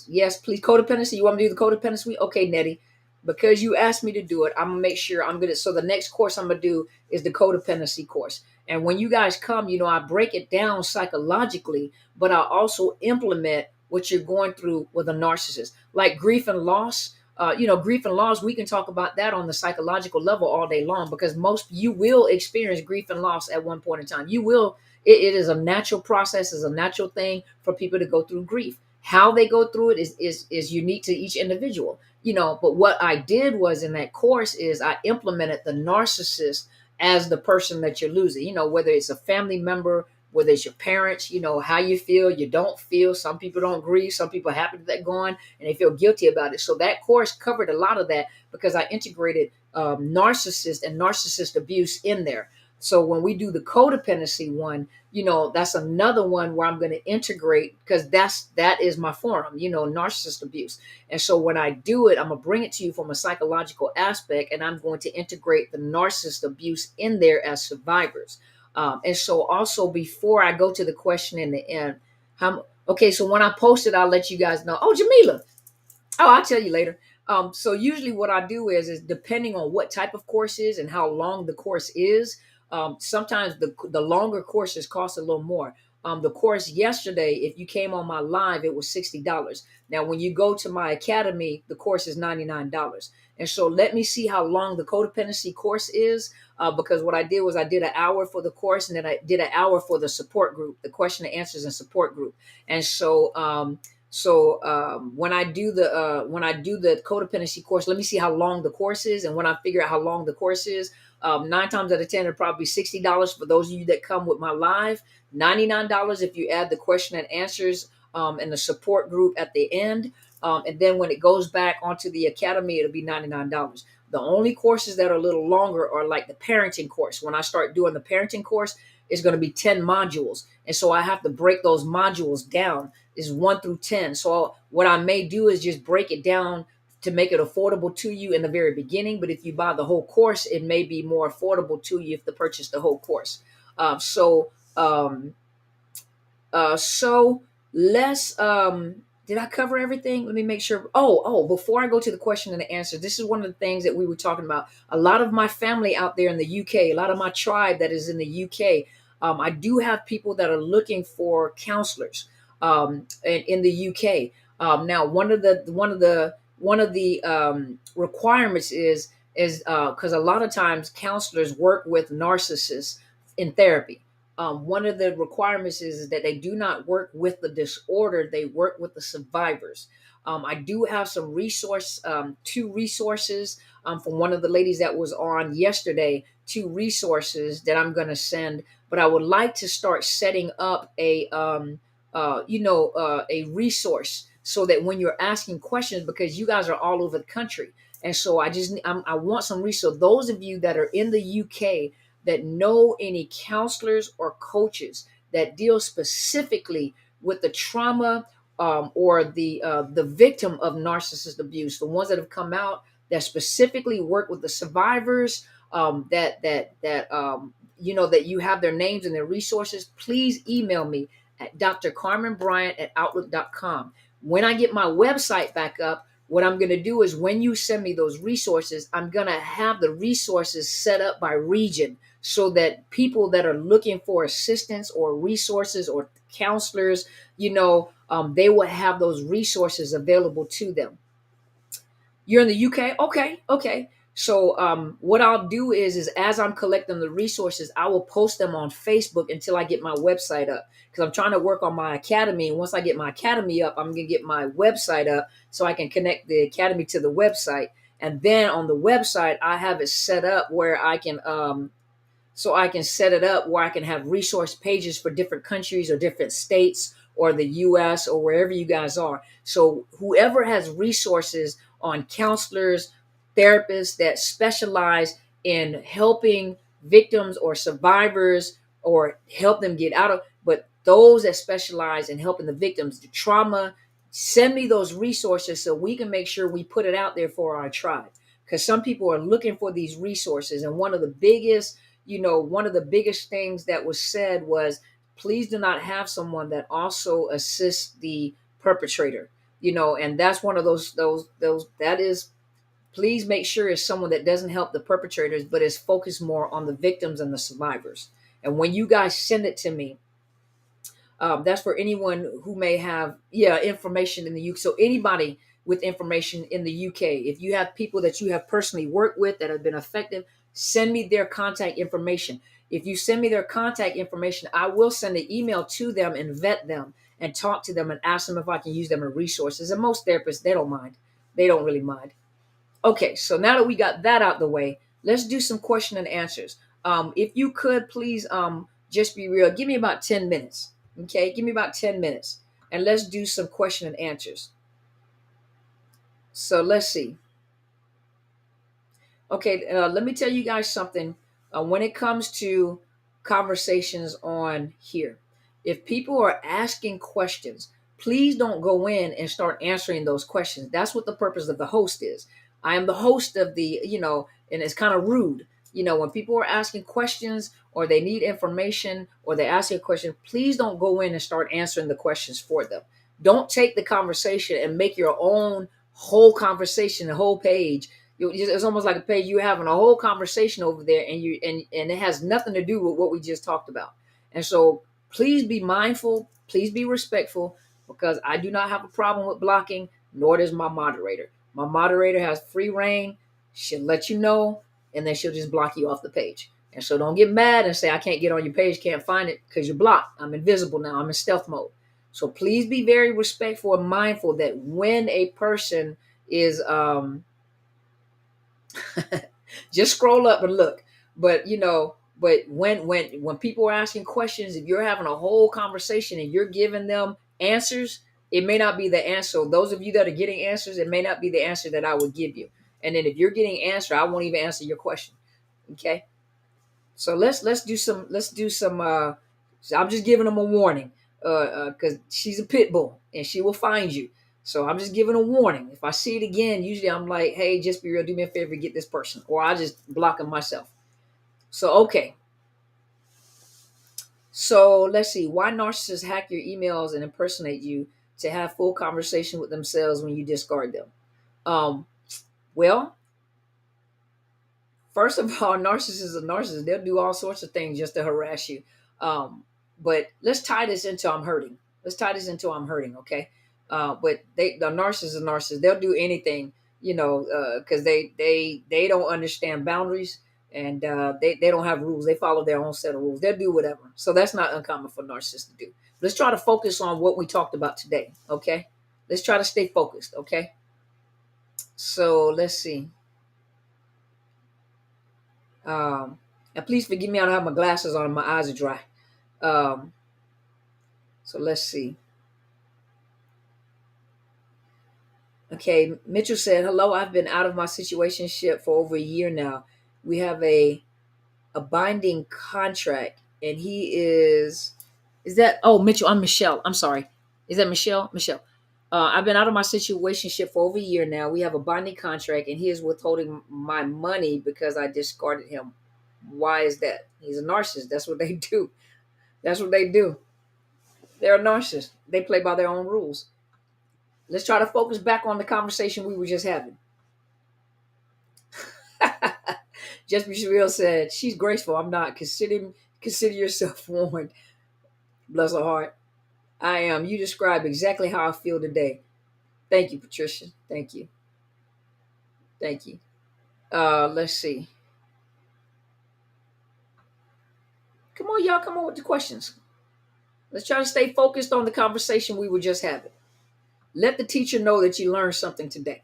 yes, please. Codependency. You want me to do the codependency? Okay, Nettie. Because you asked me to do it, I'm gonna make sure I'm gonna. So the next course I'm gonna do is the codependency course. And when you guys come, I break it down psychologically, but I also implement what you're going through with a narcissist, like grief and loss. Grief and loss. We can talk about that on the psychological level all day long, because you will experience grief and loss at one point in time. You will. It is a natural process, is a natural thing for people to go through grief. How they go through it is unique to each individual, but what I did was in that course is I implemented the narcissist as the person that you're losing, whether it's a family member, whether it's your parents, how you feel, you don't feel. Some people don't grieve. Some people are happy that gone and they feel guilty about it. So that course covered a lot of that because I integrated narcissist and narcissist abuse in there. So when we do the codependency one, that's another one where I'm going to integrate, because that is my forum, narcissist abuse. And so when I do it, I'm going to bring it to you from a psychological aspect, and I'm going to integrate the narcissist abuse in there as survivors. And so also, before I go to the question in the end, so when I post it, I'll let you guys know. Oh, Jamila. Oh, I'll tell you later. So usually what I do is depending on what type of course is and how long the course is, sometimes the longer courses cost a little more. The course yesterday, if you came on my live, it was $60. Now, when you go to my academy, the course is $99. And so let me see how long the codependency course is, because what I did was I did an hour for the course, and then I did an hour for the support group, the question and answers and support group. And so when I do the codependency course, let me see how long the course is, and when I figure out how long the course is, 9 times out of 10, it'll probably be $60 for those of you that come with my live, $99 if you add the question and answers and the support group at the end. And then when it goes back onto the academy, it'll be $99. The only courses that are a little longer are like the parenting course. When I start doing the parenting course, it's going to be 10 modules. And so I have to break those modules down, is 1 through 10. So what I may do is just break it down to make it affordable to you in the very beginning. But if you buy the whole course, it may be more affordable to you if you purchase the whole course. So let's, did I cover everything? Let me make sure. Before I go to the question and the answer, this is one of the things that we were talking about. A lot of my family out there in the UK, a lot of my tribe that is in the UK, I do have people that are looking for counselors in the UK. Now, one of the requirements is because a lot of times counselors work with narcissists in therapy. One of the requirements is that they do not work with the disorder; they work with the survivors. I do have two resources from one of the ladies that was on yesterday. Two resources that I'm going to send, but I would like to start setting up a resource so that when you're asking questions, because you guys are all over the country, and so I want some resource. Those of you that are in the UK that know any counselors or coaches that deal specifically with the trauma or the victim of narcissist abuse, the ones that have come out that specifically work with the survivors, that you have their names and their resources, please email me at drcarmenbryant@outlook.com. When I get my website back up, what I'm going to do is when you send me those resources, I'm going to have the resources set up by region so that people that are looking for assistance or resources or counselors, they will have those resources available to them. You're in the UK? Okay, okay. So what I'll do is as I'm collecting the resources, I will post them on Facebook until I get my website up. Because I'm trying to work on my academy. And once I get my academy up, I'm gonna get my website up so I can connect the academy to the website. And then on the website, I have it set up where I can set it up where I can have resource pages for different countries or different states or the US or wherever you guys are. So whoever has resources on counselors, therapists that specialize in helping victims or survivors or help them get out of, but those that specialize in helping the victims, the trauma, send me those resources so we can make sure we put it out there for our tribe. Because some people are looking for these resources. And one of the biggest things that was said was, please do not have someone that also assists the perpetrator. And that's one of those that is, please make sure it's someone that doesn't help the perpetrators but is focused more on the victims and the survivors. And when you guys send it to me, that's for anyone who may have information in the UK. So anybody with information in the UK, if you have people that you have personally worked with that have been effective, send me their contact information. If you send me their contact information, I will send an email to them and vet them and talk to them and ask them if I can use them as resources. And most therapists, they don't mind. They don't really mind. Okay, so now that we got that out the way, let's do some question and answers. If you could please just be real, give me about 10 minutes. Okay, give me about 10 minutes and let's do some question and answers. So let's see. Okay, let me tell you guys something. When it comes to conversations on here, if people are asking questions, please don't go in and start answering those questions. That's what the purpose of the host is. I am the host of and it's kind of rude. When people are asking questions or they need information or they ask you a question, please don't go in and start answering the questions for them. Don't take the conversation and make your own whole conversation, the whole page. It's almost like a page you having a whole conversation over there, and it has nothing to do with what we just talked about. And so please be mindful, please be respectful, because I do not have a problem with blocking, nor does my moderator. My moderator has free reign. She'll let you know, and then she'll just block you off the page. And so don't get mad and say, I can't get on your page, can't find it, because you're blocked. I'm invisible now. I'm in stealth mode. So please be very respectful and mindful that when a person is just scroll up and look. But when people are asking questions, if you're having a whole conversation and you're giving them answers, it may not be the answer. So those of you that are getting answers, it may not be the answer that I would give you. And then if you're getting answer, I won't even answer your question. Okay. So let's do some. I'm just giving them a warning, because she's a pit bull and she will find you. So I'm just giving a warning. If I see it again, usually I'm like, hey, just be real, do me a favor, get this person, or I just block them myself. So okay. So let's see. Why narcissists hack your emails and impersonate you to have full conversation with themselves when you discard them? Um, well, first of all, narcissists are narcissists. They'll do all sorts of things just to harass you. But let's tie this into I'm hurting. Let's tie this into I'm hurting, okay? But the narcissist is narcissist. They'll do anything, because they don't understand boundaries, and they don't have rules. They follow their own set of rules. They'll do whatever. So that's not uncommon for narcissists to do. Let's try to focus on what we talked about today. Okay, let's try to stay focused. Okay, so let's see. Um, and please forgive me. I don't have my glasses on. My eyes are dry. Um, so let's see. Okay, Mitchell said, "Hello, I've been out of my situationship for over a year now. We have a binding contract, and he is that oh Mitchell? I'm Michelle. I'm sorry. Is that Michelle? Michelle. I've been out of my situationship for over a year now. We have a binding contract, and he is withholding my money because I discarded him. Why is that? He's a narcissist. That's what they do. That's what they do. They're a narcissist. They play by their own rules. Let's try to focus back on the conversation we were just having." Just Be Real said, "She's graceful. I'm not. Consider yourself warned." Bless her heart. I am. You describe exactly how I feel today. Thank you, Patricia. Thank you. Thank you. Let's see. Come on, y'all. Come on with the questions. Let's try to stay focused on the conversation we were just having. Let the teacher know that you learned something today.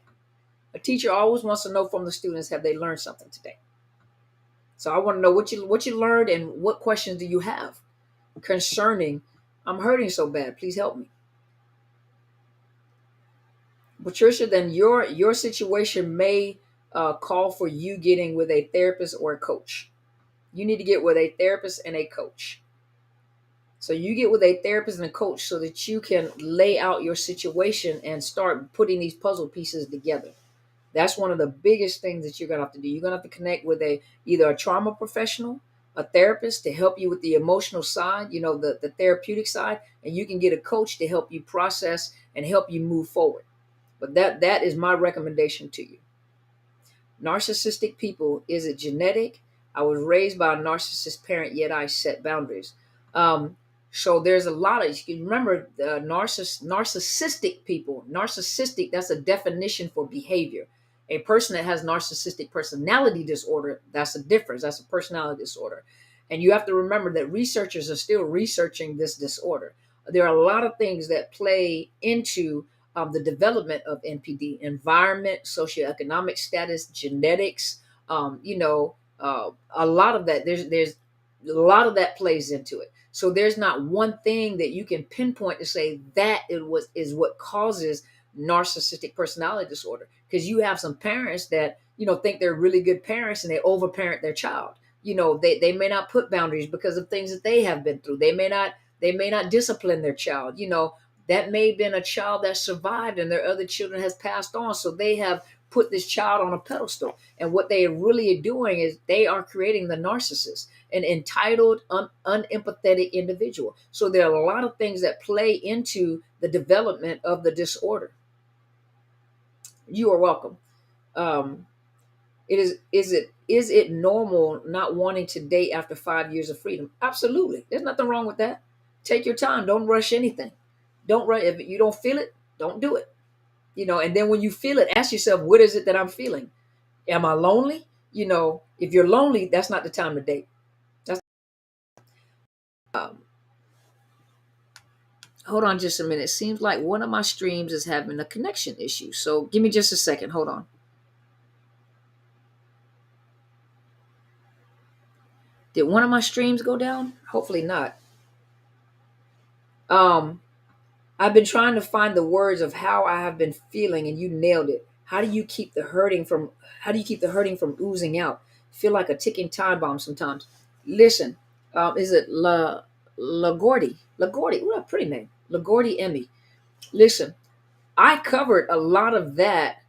A teacher always wants to know from the students, have they learned something today? So I want to know what you learned, and what questions do you have concerning, "I'm hurting so bad. Please help me." Patricia, then your situation may call for you getting with a therapist or a coach. You need to get with a therapist and a coach. So you get with a therapist and a coach so that you can lay out your situation and start putting these puzzle pieces together. That's one of the biggest things that you're gonna have to do. You're gonna have to connect with either a trauma professional, a therapist to help you with the emotional side, the therapeutic side, and you can get a coach to help you process and help you move forward. But that is my recommendation to you. Narcissistic people, is it genetic? I was raised by a narcissist parent, yet I set boundaries. Um, so there's a lot of, you can remember, narcissistic people. Narcissistic, that's a definition for behavior. A person that has narcissistic personality disorder, that's a difference. That's a personality disorder. And you have to remember that researchers are still researching this disorder. There are a lot of things that play into the development of NPD: environment, socioeconomic status, genetics. A lot of that. There's a lot of that plays into it. So there's not one thing that you can pinpoint to say that is what causes narcissistic personality disorder. Because you have some parents that think they're really good parents and they overparent their child. They may not put boundaries because of things that they have been through. They may not discipline their child. That may have been a child that survived and their other children has passed on. So they have put this child on a pedestal. And what they really are doing is they are creating the narcissist, an entitled, unempathetic individual. So there are a lot of things that play into the development of the disorder. You are welcome. Um, is it normal not wanting to date after 5 years of freedom? Absolutely. There's nothing wrong with that. Take your time. Don't rush anything. Don't rush. If you don't feel it, don't do it. And then when you feel it, ask yourself, what is it that I'm feeling? Am I lonely? If you're lonely, that's not the time to date. That's um, Hold on just a minute. Seems like one of my streams is having a connection issue. So give me just a second. Hold on. Did one of my streams go down? Hopefully not. Um, I've been trying to find the words of how I have been feeling, and you nailed it. How do you keep the hurting from oozing out? Feel like a ticking time bomb sometimes. Listen, is it Lagordi? Lagordi, what a pretty name. Lagordi Emmy. Listen, I covered a lot of that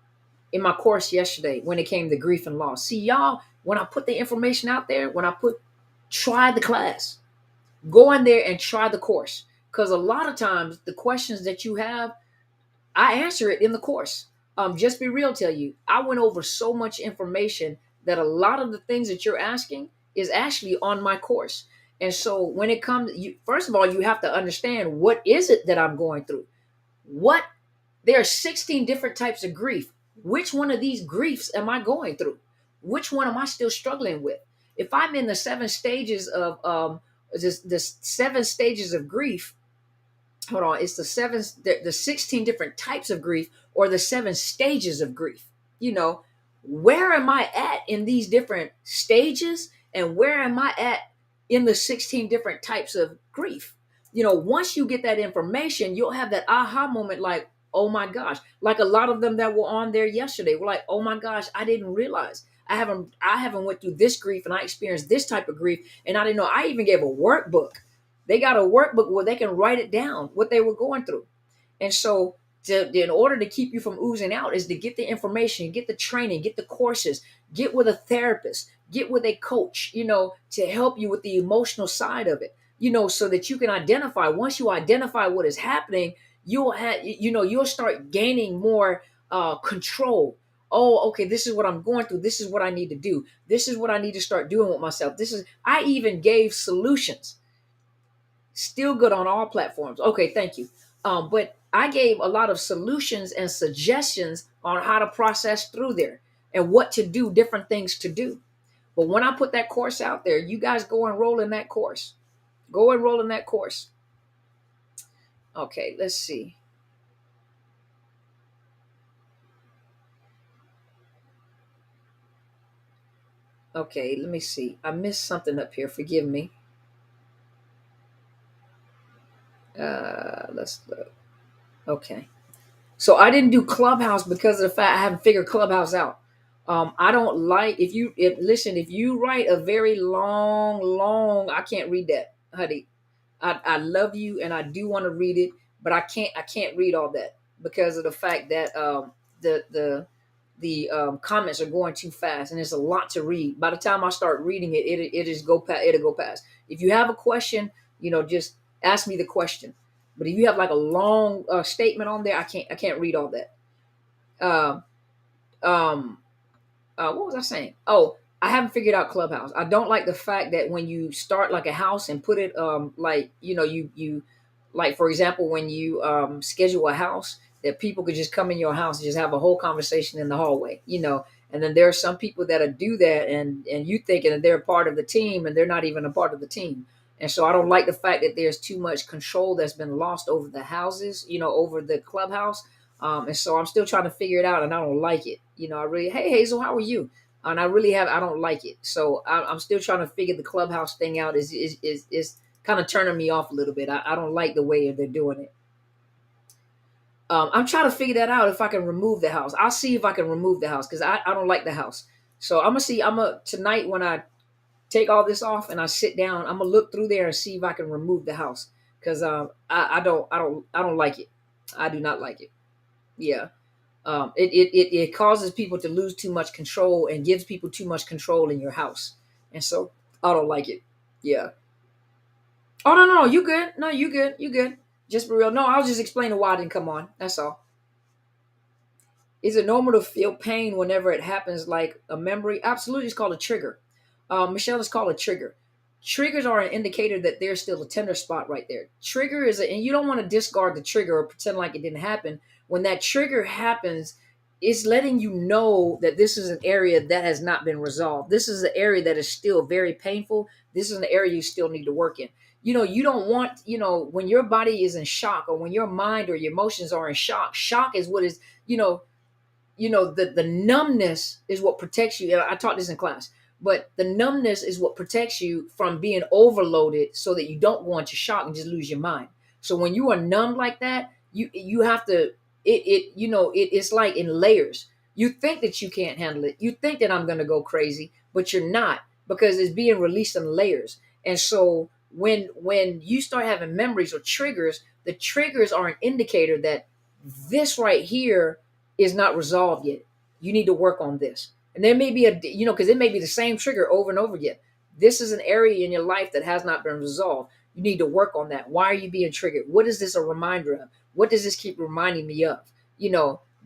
in my course yesterday when it came to grief and loss. See, y'all, when I put the information out there, try the class, go in there and try the course. Because a lot of times the questions that you have, I answer it in the course. Just Be Real tell you, I went over so much information that a lot of the things that you're asking is actually on my course. And so when it comes, first of all, you have to understand, what is it that I'm going through? What There are 16 different types of grief. Which one of these griefs am I going through? Which one am I still struggling with? If I'm in the seven stages of the seven stages of grief, hold on, it's the 16 different types of grief or the seven stages of grief. You know, where am I at in these different stages, and where am I at in the 16 different types of grief? Once you get that information, you'll have that aha moment, like, oh my gosh, like a lot of them that were on there yesterday were like, oh my gosh, I didn't realize I haven't went through this grief, and I experienced this type of grief, and I didn't know. I even gave a workbook. They got a workbook where they can write it down, what they were going through. And so, in order to keep you from oozing out, is to get the information, get the training, get the courses, get with a therapist, get with a coach, to help you with the emotional side of it, so that you can identify. Once you identify what is happening, you'll start gaining more control. Oh, okay, this is what I'm going through. This is what I need to do. This is what I need to start doing with myself. I even gave solutions. Still good on all platforms. Okay, thank you. But I gave a lot of solutions and suggestions on how to process through there and what to do, different things to do. But when I put that course out there, you guys go enroll in that course. Go enroll in that course. Okay, let's see. Okay, let me see. I missed something up here. Forgive me. Let's look. Okay. So I didn't do Clubhouse because of the fact I haven't figured Clubhouse out. I don't like if you write a very long, I can't read that, honey. I love you and I do want to read it, but I can't read all that because of the fact that the comments are going too fast and it's a lot to read. By the time I start reading it, it'll go past. If you have a question, just ask me the question. But if you have like a long statement on there, I can't read all that. Uh, um, what was I saying? Oh, I haven't figured out Clubhouse. I don't like the fact that when you start like a house and put it like you like, for example, when you schedule a house, that people could just come in your house and just have a whole conversation in the hallway, and then there are some people that'll do that, and you thinking that they're a part of the team and they're not even a part of the team. And so I don't like the fact that there's too much control that's been lost over the houses, over the Clubhouse. And so I'm still trying to figure it out, and I don't like it. Hey Hazel, how are you? And I don't like it. So I'm still trying to figure the Clubhouse thing out. Is kind of turning me off a little bit. I don't like the way they're doing it. I'm trying to figure that out if I can remove the house. I'll see if I can remove the house because I don't like the house. So I'm gonna see. Tonight when I take all this off and I sit down, I'm gonna look through there and see if I can remove the house because I don't like it. I do not like it. Yeah. It causes people to lose too much control and gives people too much control in your house, and so I don't like it. Yeah. Oh no, you good? No, you good. Just for real. No, I was just explaining why I didn't come on. That's all. Is it normal to feel pain whenever it happens, like a memory? Absolutely, it's called a trigger. Michelle, is called a trigger. Triggers are an indicator that there's still a tender spot right there. And you don't want to discard the trigger or pretend like it didn't happen. When that trigger happens, it's letting you know that this is an area that has not been resolved. This is an area that is still very painful. This is an area you still need to work in. You don't want, when your body is in shock or when your mind or your emotions are in shock. Shock is what is, the numbness is what protects you. I taught this in class, but the numbness is what protects you from being overloaded so that you don't go into shock and just lose your mind. So when you are numb like that, you have to it's like in layers. You think that you can't handle it. You think that I'm going to go crazy, but you're not, because it's being released in layers. And so when you start having memories or triggers, the triggers are an indicator that this right here is not resolved yet. You need to work on this. And there may be because it may be the same trigger over and over again. This is an area in your life that has not been resolved. You need to work on that. Why are you being triggered? What is this a reminder of? What does this keep reminding me of?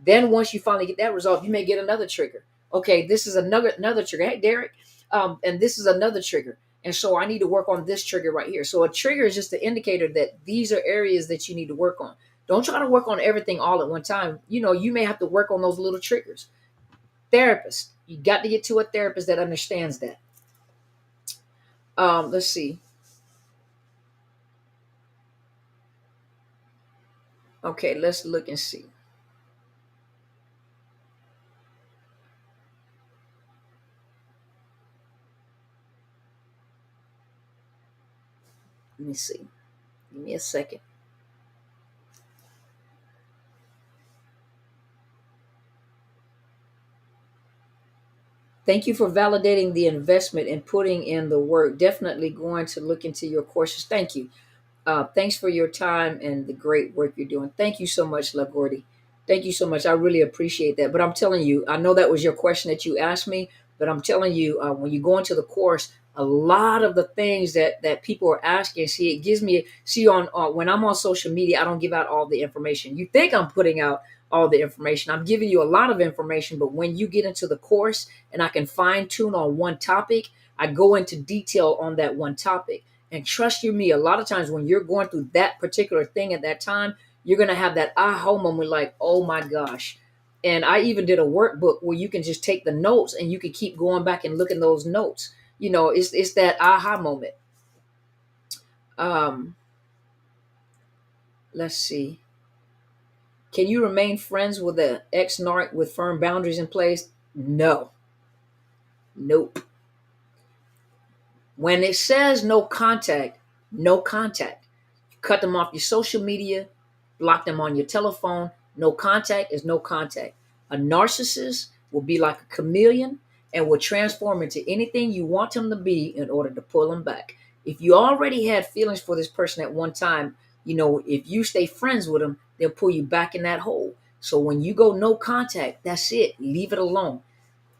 Then once you finally get that resolved, you may get another trigger. Okay, this is another trigger. Hey, Derek, and this is another trigger. And so I need to work on this trigger right here. So a trigger is just an indicator that these are areas that you need to work on. Don't try to work on everything all at one time. You may have to work on those little triggers. Therapist, you got to get to a therapist that understands that. Let's see. Okay, let's look and see. Let me see. Give me a second. Thank you for validating the investment and putting in the work. Definitely going to look into your courses. Thank you. Thanks for your time and the great work you're doing. Thank you so much, LaGordy. Thank you so much. I really appreciate that. But I'm telling you, I know that was your question that you asked me, but I'm telling you, when you go into the course, a lot of the things that people are asking, see, it gives me, see, on when I'm on social media, I don't give out all the information. You think I'm putting out all the information. I'm giving you a lot of information, but when you get into the course and I can fine tune on one topic, I go into detail on that one topic. And trust you me, a lot of times when you're going through that particular thing at that time, you're going to have that aha moment like, oh my gosh. And I even did a workbook where you can just take the notes and you can keep going back and looking those notes. It's that aha moment. Um, let's see. Can you remain friends with an ex-narc with firm boundaries in place? No. Nope. When it says no contact, no contact. Cut them off your social media, block them on your telephone. No contact is no contact. A narcissist will be like a chameleon and will transform into anything you want them to be in order to pull them back. If you already had feelings for this person at one time, if you stay friends with them, they'll pull you back in that hole. So when you go no contact, that's it. Leave it alone.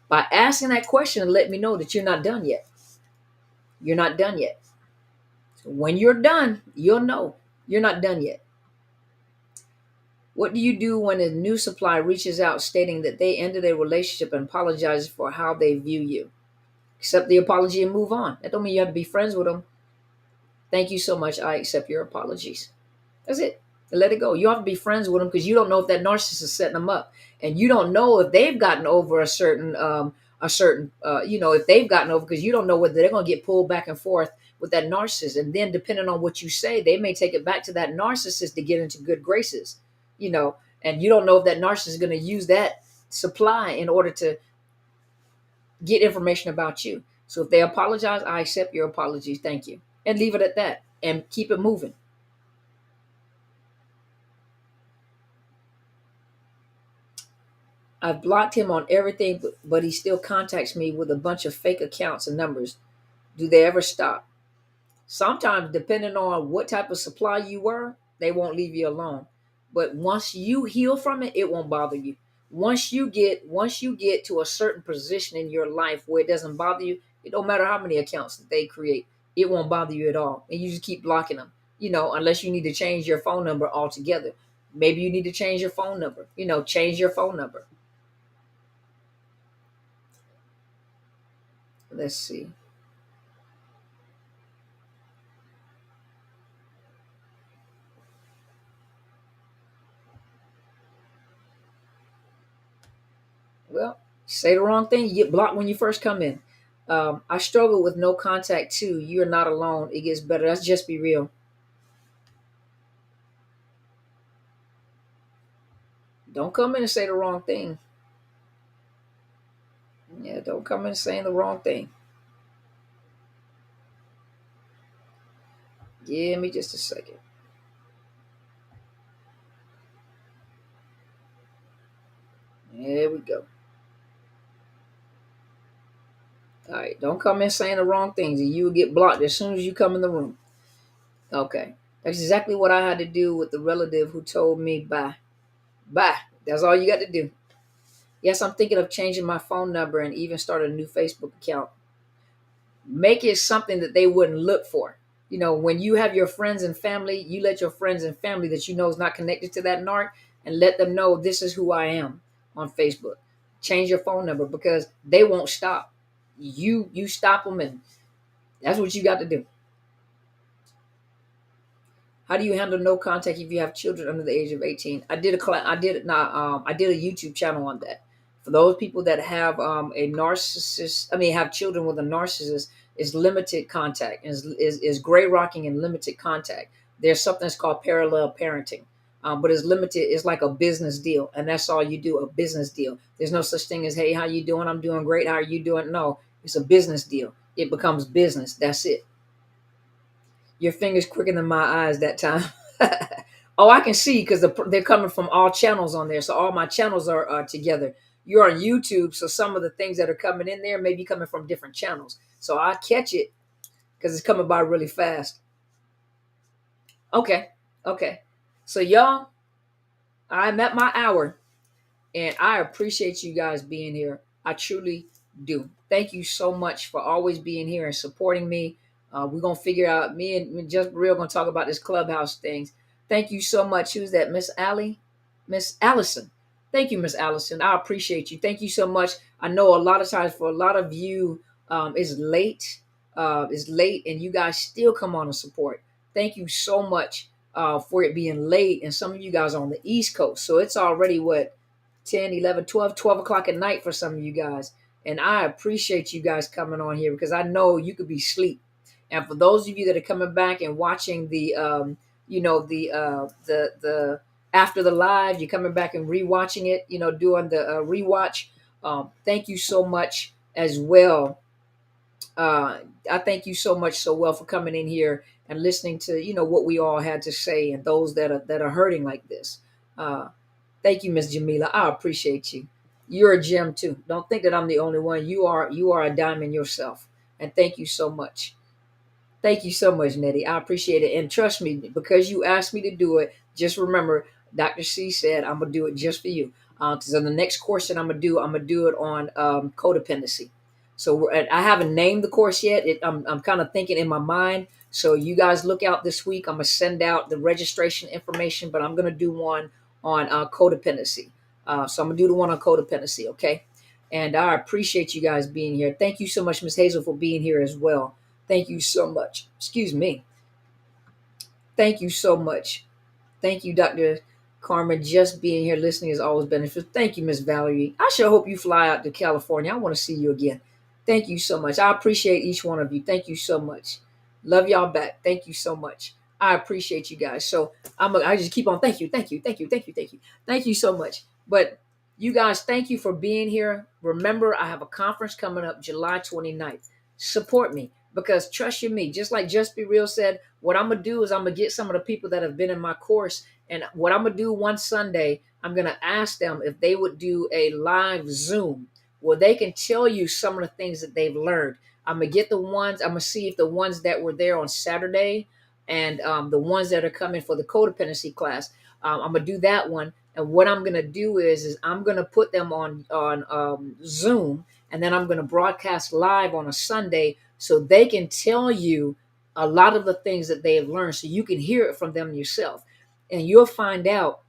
By asking that question, let me know that you're not done yet. You're not done yet. So when you're done, you'll know you're not done yet. What do you do when a new supplier reaches out stating that they ended a relationship and apologizes for how they view you? Accept the apology and move on. That don't mean you have to be friends with them. Thank you so much. I accept your apologies. That's it. Let it go. You don't have to be friends with them because you don't know if that narcissist is setting them up, and you don't know if they've gotten over if they've gotten over, because you don't know whether they're going to get pulled back and forth with that narcissist, and then depending on what you say, they may take it back to that narcissist to get into good graces, and you don't know if that narcissist is going to use that supply in order to get information about you. So if they apologize, I accept your apologies. Thank you, and leave it at that, and keep it moving. I've blocked him on everything, but he still contacts me with a bunch of fake accounts and numbers. Do they ever stop? Sometimes, depending on what type of supply you were, they won't leave you alone. But once you heal from it, it won't bother you. Once you get to a certain position in your life where it doesn't bother you, it don't matter how many accounts that they create, it won't bother you at all. And you just keep blocking them. Unless you need to change your phone number altogether. Maybe you need to change your phone number. Change your phone number. Let's see. Well, say the wrong thing, you get blocked when you first come in. I struggle with no contact too. You're not alone. It gets better. Let's just be real. Don't come in and say the wrong thing. Yeah, don't come in saying the wrong thing. Give me just a second. There we go. All right, don't come in saying the wrong things, and you will get blocked as soon as you come in the room. Okay, that's exactly what I had to do with the relative who told me bye. Bye. That's all you got to do. Yes, I'm thinking of changing my phone number and even start a new Facebook account. Make it something that they wouldn't look for. When you have your friends and family, you let your friends and family that you know is not connected to that narc, and let them know this is who I am on Facebook. Change your phone number because they won't stop. You stop them, and that's what you got to do. How do you handle no contact if you have children under the age of 18? I did a class. I did it. Not. I did a YouTube channel on that. For those people that have a narcissist, I mean, have children with a narcissist, is limited contact, is gray rocking and limited contact. There's something that's called parallel parenting, but it's limited. It's like a business deal, and that's all you do. A business deal. There's no such thing as, hey, how you doing? I'm doing great. How are you doing? No, it's a business deal. It becomes business. That's it. Your fingers quicker than my eyes that time. Oh, I can see because they're coming from all channels on there. So all my channels are together. You're on YouTube, so some of the things that are coming in there may be coming from different channels. So I catch it because it's coming by really fast. Okay, okay. So y'all, I'm at my hour, and I appreciate you guys being here. I truly do. Thank you so much for always being here and supporting me. We're gonna figure out. Me and Just Real gonna talk about this clubhouse things. Thank you so much. Who's that? Miss Allie, Miss Allison. Thank you, Miss Allison. I appreciate you. Thank you so much. I know a lot of times for a lot of you, it's late. It's late, and you guys still come on and support. Thank you so much for it being late, and some of you guys are on the East Coast, so it's already what 10, 11, 12, 12 o'clock at night for some of you guys. And I appreciate you guys coming on here because I know you could be asleep. And for those of you that are coming back and watching the, the after the live, you're coming back and rewatching it, doing the rewatch. Thank you so much as well. I thank you so much so well for coming in here and listening to, what we all had to say, and those that are hurting like this. Uh, Thank you, Miss Jamila. I appreciate you. You're a gem too. Don't think that I'm the only one. You are a diamond yourself. And thank you so much. Thank you so much, Nettie. I appreciate it. And trust me, because you asked me to do it, just remember, Dr. C said I'm gonna do it just for you. So the next course that I'm gonna do it on codependency. So I haven't named the course yet. I'm kind of thinking in my mind. So you guys look out this week. I'm gonna send out the registration information, but I'm gonna do one on codependency. So I'm gonna do the one on codependency. Okay. And I appreciate you guys being here. Thank you so much, Miss Hazel, for being here as well. Thank you so much. Excuse me. Thank you so much. Thank you, Dr. Carmen. Just being here listening is always beneficial. Thank you, Miss Valerie. I sure hope you fly out to California. I want to see you again. Thank you so much. I appreciate each one of you. Thank you so much. Love y'all back. Thank you so much. I appreciate you guys. So I just keep on. Thank you. Thank you. Thank you. Thank you. Thank you. Thank you so much. But you guys, thank you for being here. Remember, I have a conference coming up July 29th. Support me. Because trust you me, just like Just Be Real said, what I'm gonna do is I'm gonna get some of the people that have been in my course, and what I'm gonna do one Sunday, I'm gonna ask them if they would do a live Zoom where they can tell you some of the things that they've learned. I'm gonna get the ones, I'm gonna see if the ones that were there on Saturday and the ones that are coming for the codependency class, I'm gonna do that one. And what I'm gonna do is I'm gonna put them on Zoom, and then I'm gonna broadcast live on a Sunday so they can tell you a lot of the things that they have learned so you can hear it from them yourself. And you'll find out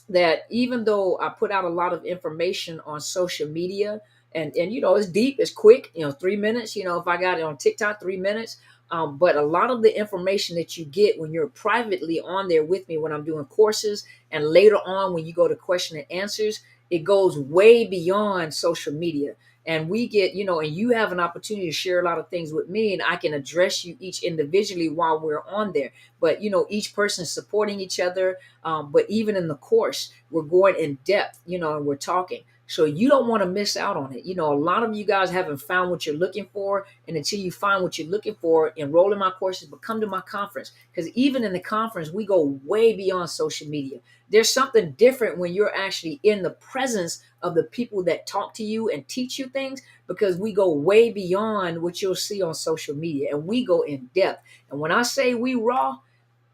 that even though I put out a lot of information on social media, and it's deep, it's quick, 3 minutes, if I got it on TikTok, 3 minutes. But a lot of the information that you get when you're privately on there with me when I'm doing courses, and later on when you go to question and answers, it goes way beyond social media. And we get, and you have an opportunity to share a lot of things with me, and I can address you each individually while we're on there. But, each person is supporting each other. But even in the course, we're going in depth, and we're talking. So you don't want to miss out on it. A lot of you guys haven't found what you're looking for. And until you find what you're looking for, enroll in my courses, but come to my conference. Because even in the conference, we go way beyond social media. There's something different when you're actually in the presence of the people that talk to you and teach you things, because we go way beyond what you'll see on social media, and we go in depth. And when I say we raw,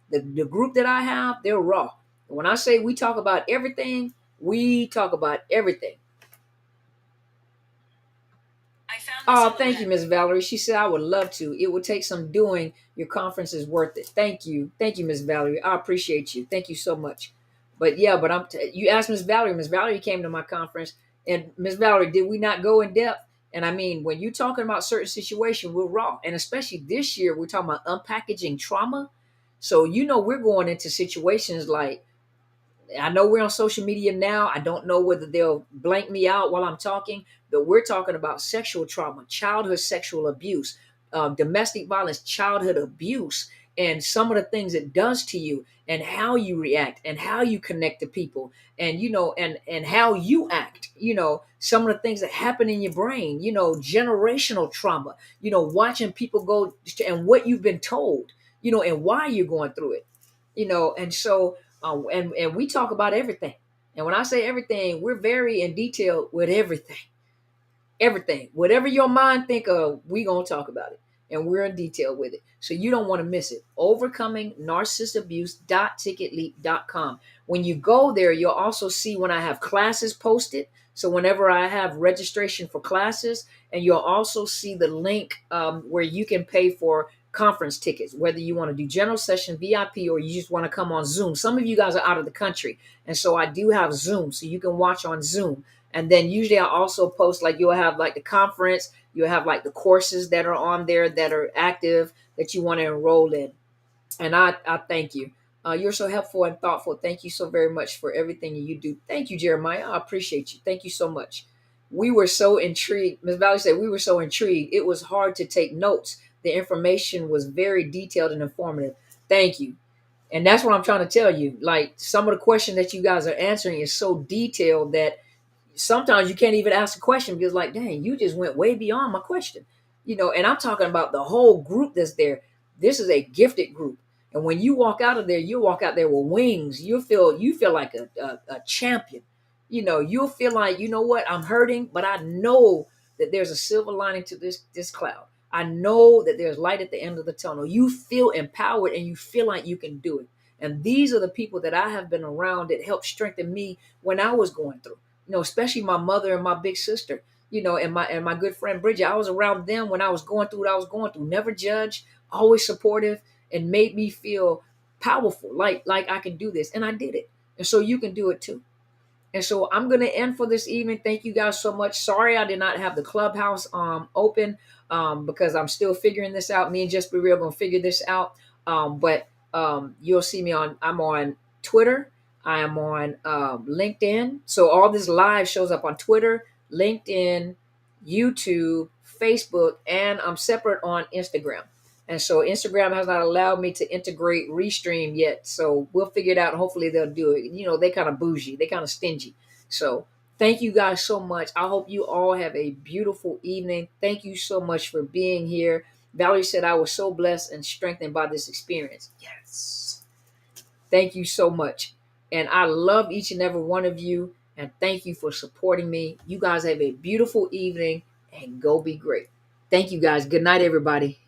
the group that I have, they're raw. And when I say we talk about everything, we talk about everything. Oh, thank you, Miss Valerie. She said I would love to. It would take some doing. Your conference is worth it. Thank you. Thank you, Miss Valerie. I appreciate you. Thank you so much. But yeah, you asked Miss Valerie. Miss Valerie came to my conference, and Miss Valerie, did we not go in depth? And I mean, when you're talking about certain situation, we're raw. And especially this year, we're talking about unpackaging trauma. So, we're going into situations like, I know we're on social media now. I don't know whether they'll blank me out while I'm talking, but we're talking about sexual trauma, childhood sexual abuse, domestic violence, childhood abuse, and some of the things it does to you, and how you react, and how you connect to people, and and how you act. Some of the things that happen in your brain. Generational trauma. Watching people go, and what you've been told. And why you're going through it. And so and we talk about everything. And when I say everything, we're very in detail with everything. Everything. Whatever your mind think of, we gonna talk about it. And we're in detail with it. So you don't want to miss it. Overcoming narcissist abuse.ticketleap.com. When you go there, you'll also see when I have classes posted. So whenever I have registration for classes, and you'll also see the link where you can pay for conference tickets, whether you want to do general session, VIP, or you just want to come on Zoom. Some of you guys are out of the country. And so I do have Zoom, so you can watch on Zoom. And then usually I also post, like, you'll have like the conference, you'll have like the courses that are on there that are active that you want to enroll in. And I thank you. You're so helpful and thoughtful. Thank you so very much for everything you do. Thank you, Jeremiah. I appreciate you. Thank you so much. We were so intrigued. Ms. Valley said we were so intrigued. It was hard to take notes. The information was very detailed and informative. Thank you. And that's what I'm trying to tell you. Like, some of the questions that you guys are answering is so detailed that sometimes you can't even ask a question because, like, dang, you just went way beyond my question. And I'm talking about the whole group that's there. This is a gifted group. And when you walk out of there, you walk out there with wings. You feel like a champion. You'll feel like, you know what, I'm hurting, but I know that there's a silver lining to this cloud. I know that there's light at the end of the tunnel. You feel empowered and you feel like you can do it. And these are the people that I have been around that helped strengthen me when I was going through. Especially my mother and my big sister, and my good friend Bridget. I was around them when I was going through what I was going through. Never judged, always supportive, and made me feel powerful, like I can do this. And I did it. And so you can do it too. And so I'm going to end for this evening. Thank you guys so much. Sorry I did not have the clubhouse open because I'm still figuring this out. Me and Just Be Real going to figure this out. But you'll see me I'm on Twitter. I am on LinkedIn. So all this live shows up on Twitter, LinkedIn, YouTube, Facebook, and I'm separate on Instagram. And so Instagram has not allowed me to integrate Restream yet. So we'll figure it out. Hopefully they'll do it. They kind of bougie. They kind of stingy. So thank you guys so much. I hope you all have a beautiful evening. Thank you so much for being here. Valerie said I was so blessed and strengthened by this experience. Yes. Thank you so much. And I love each and every one of you. And thank you for supporting me. You guys have a beautiful evening and go be great. Thank you guys. Good night, everybody.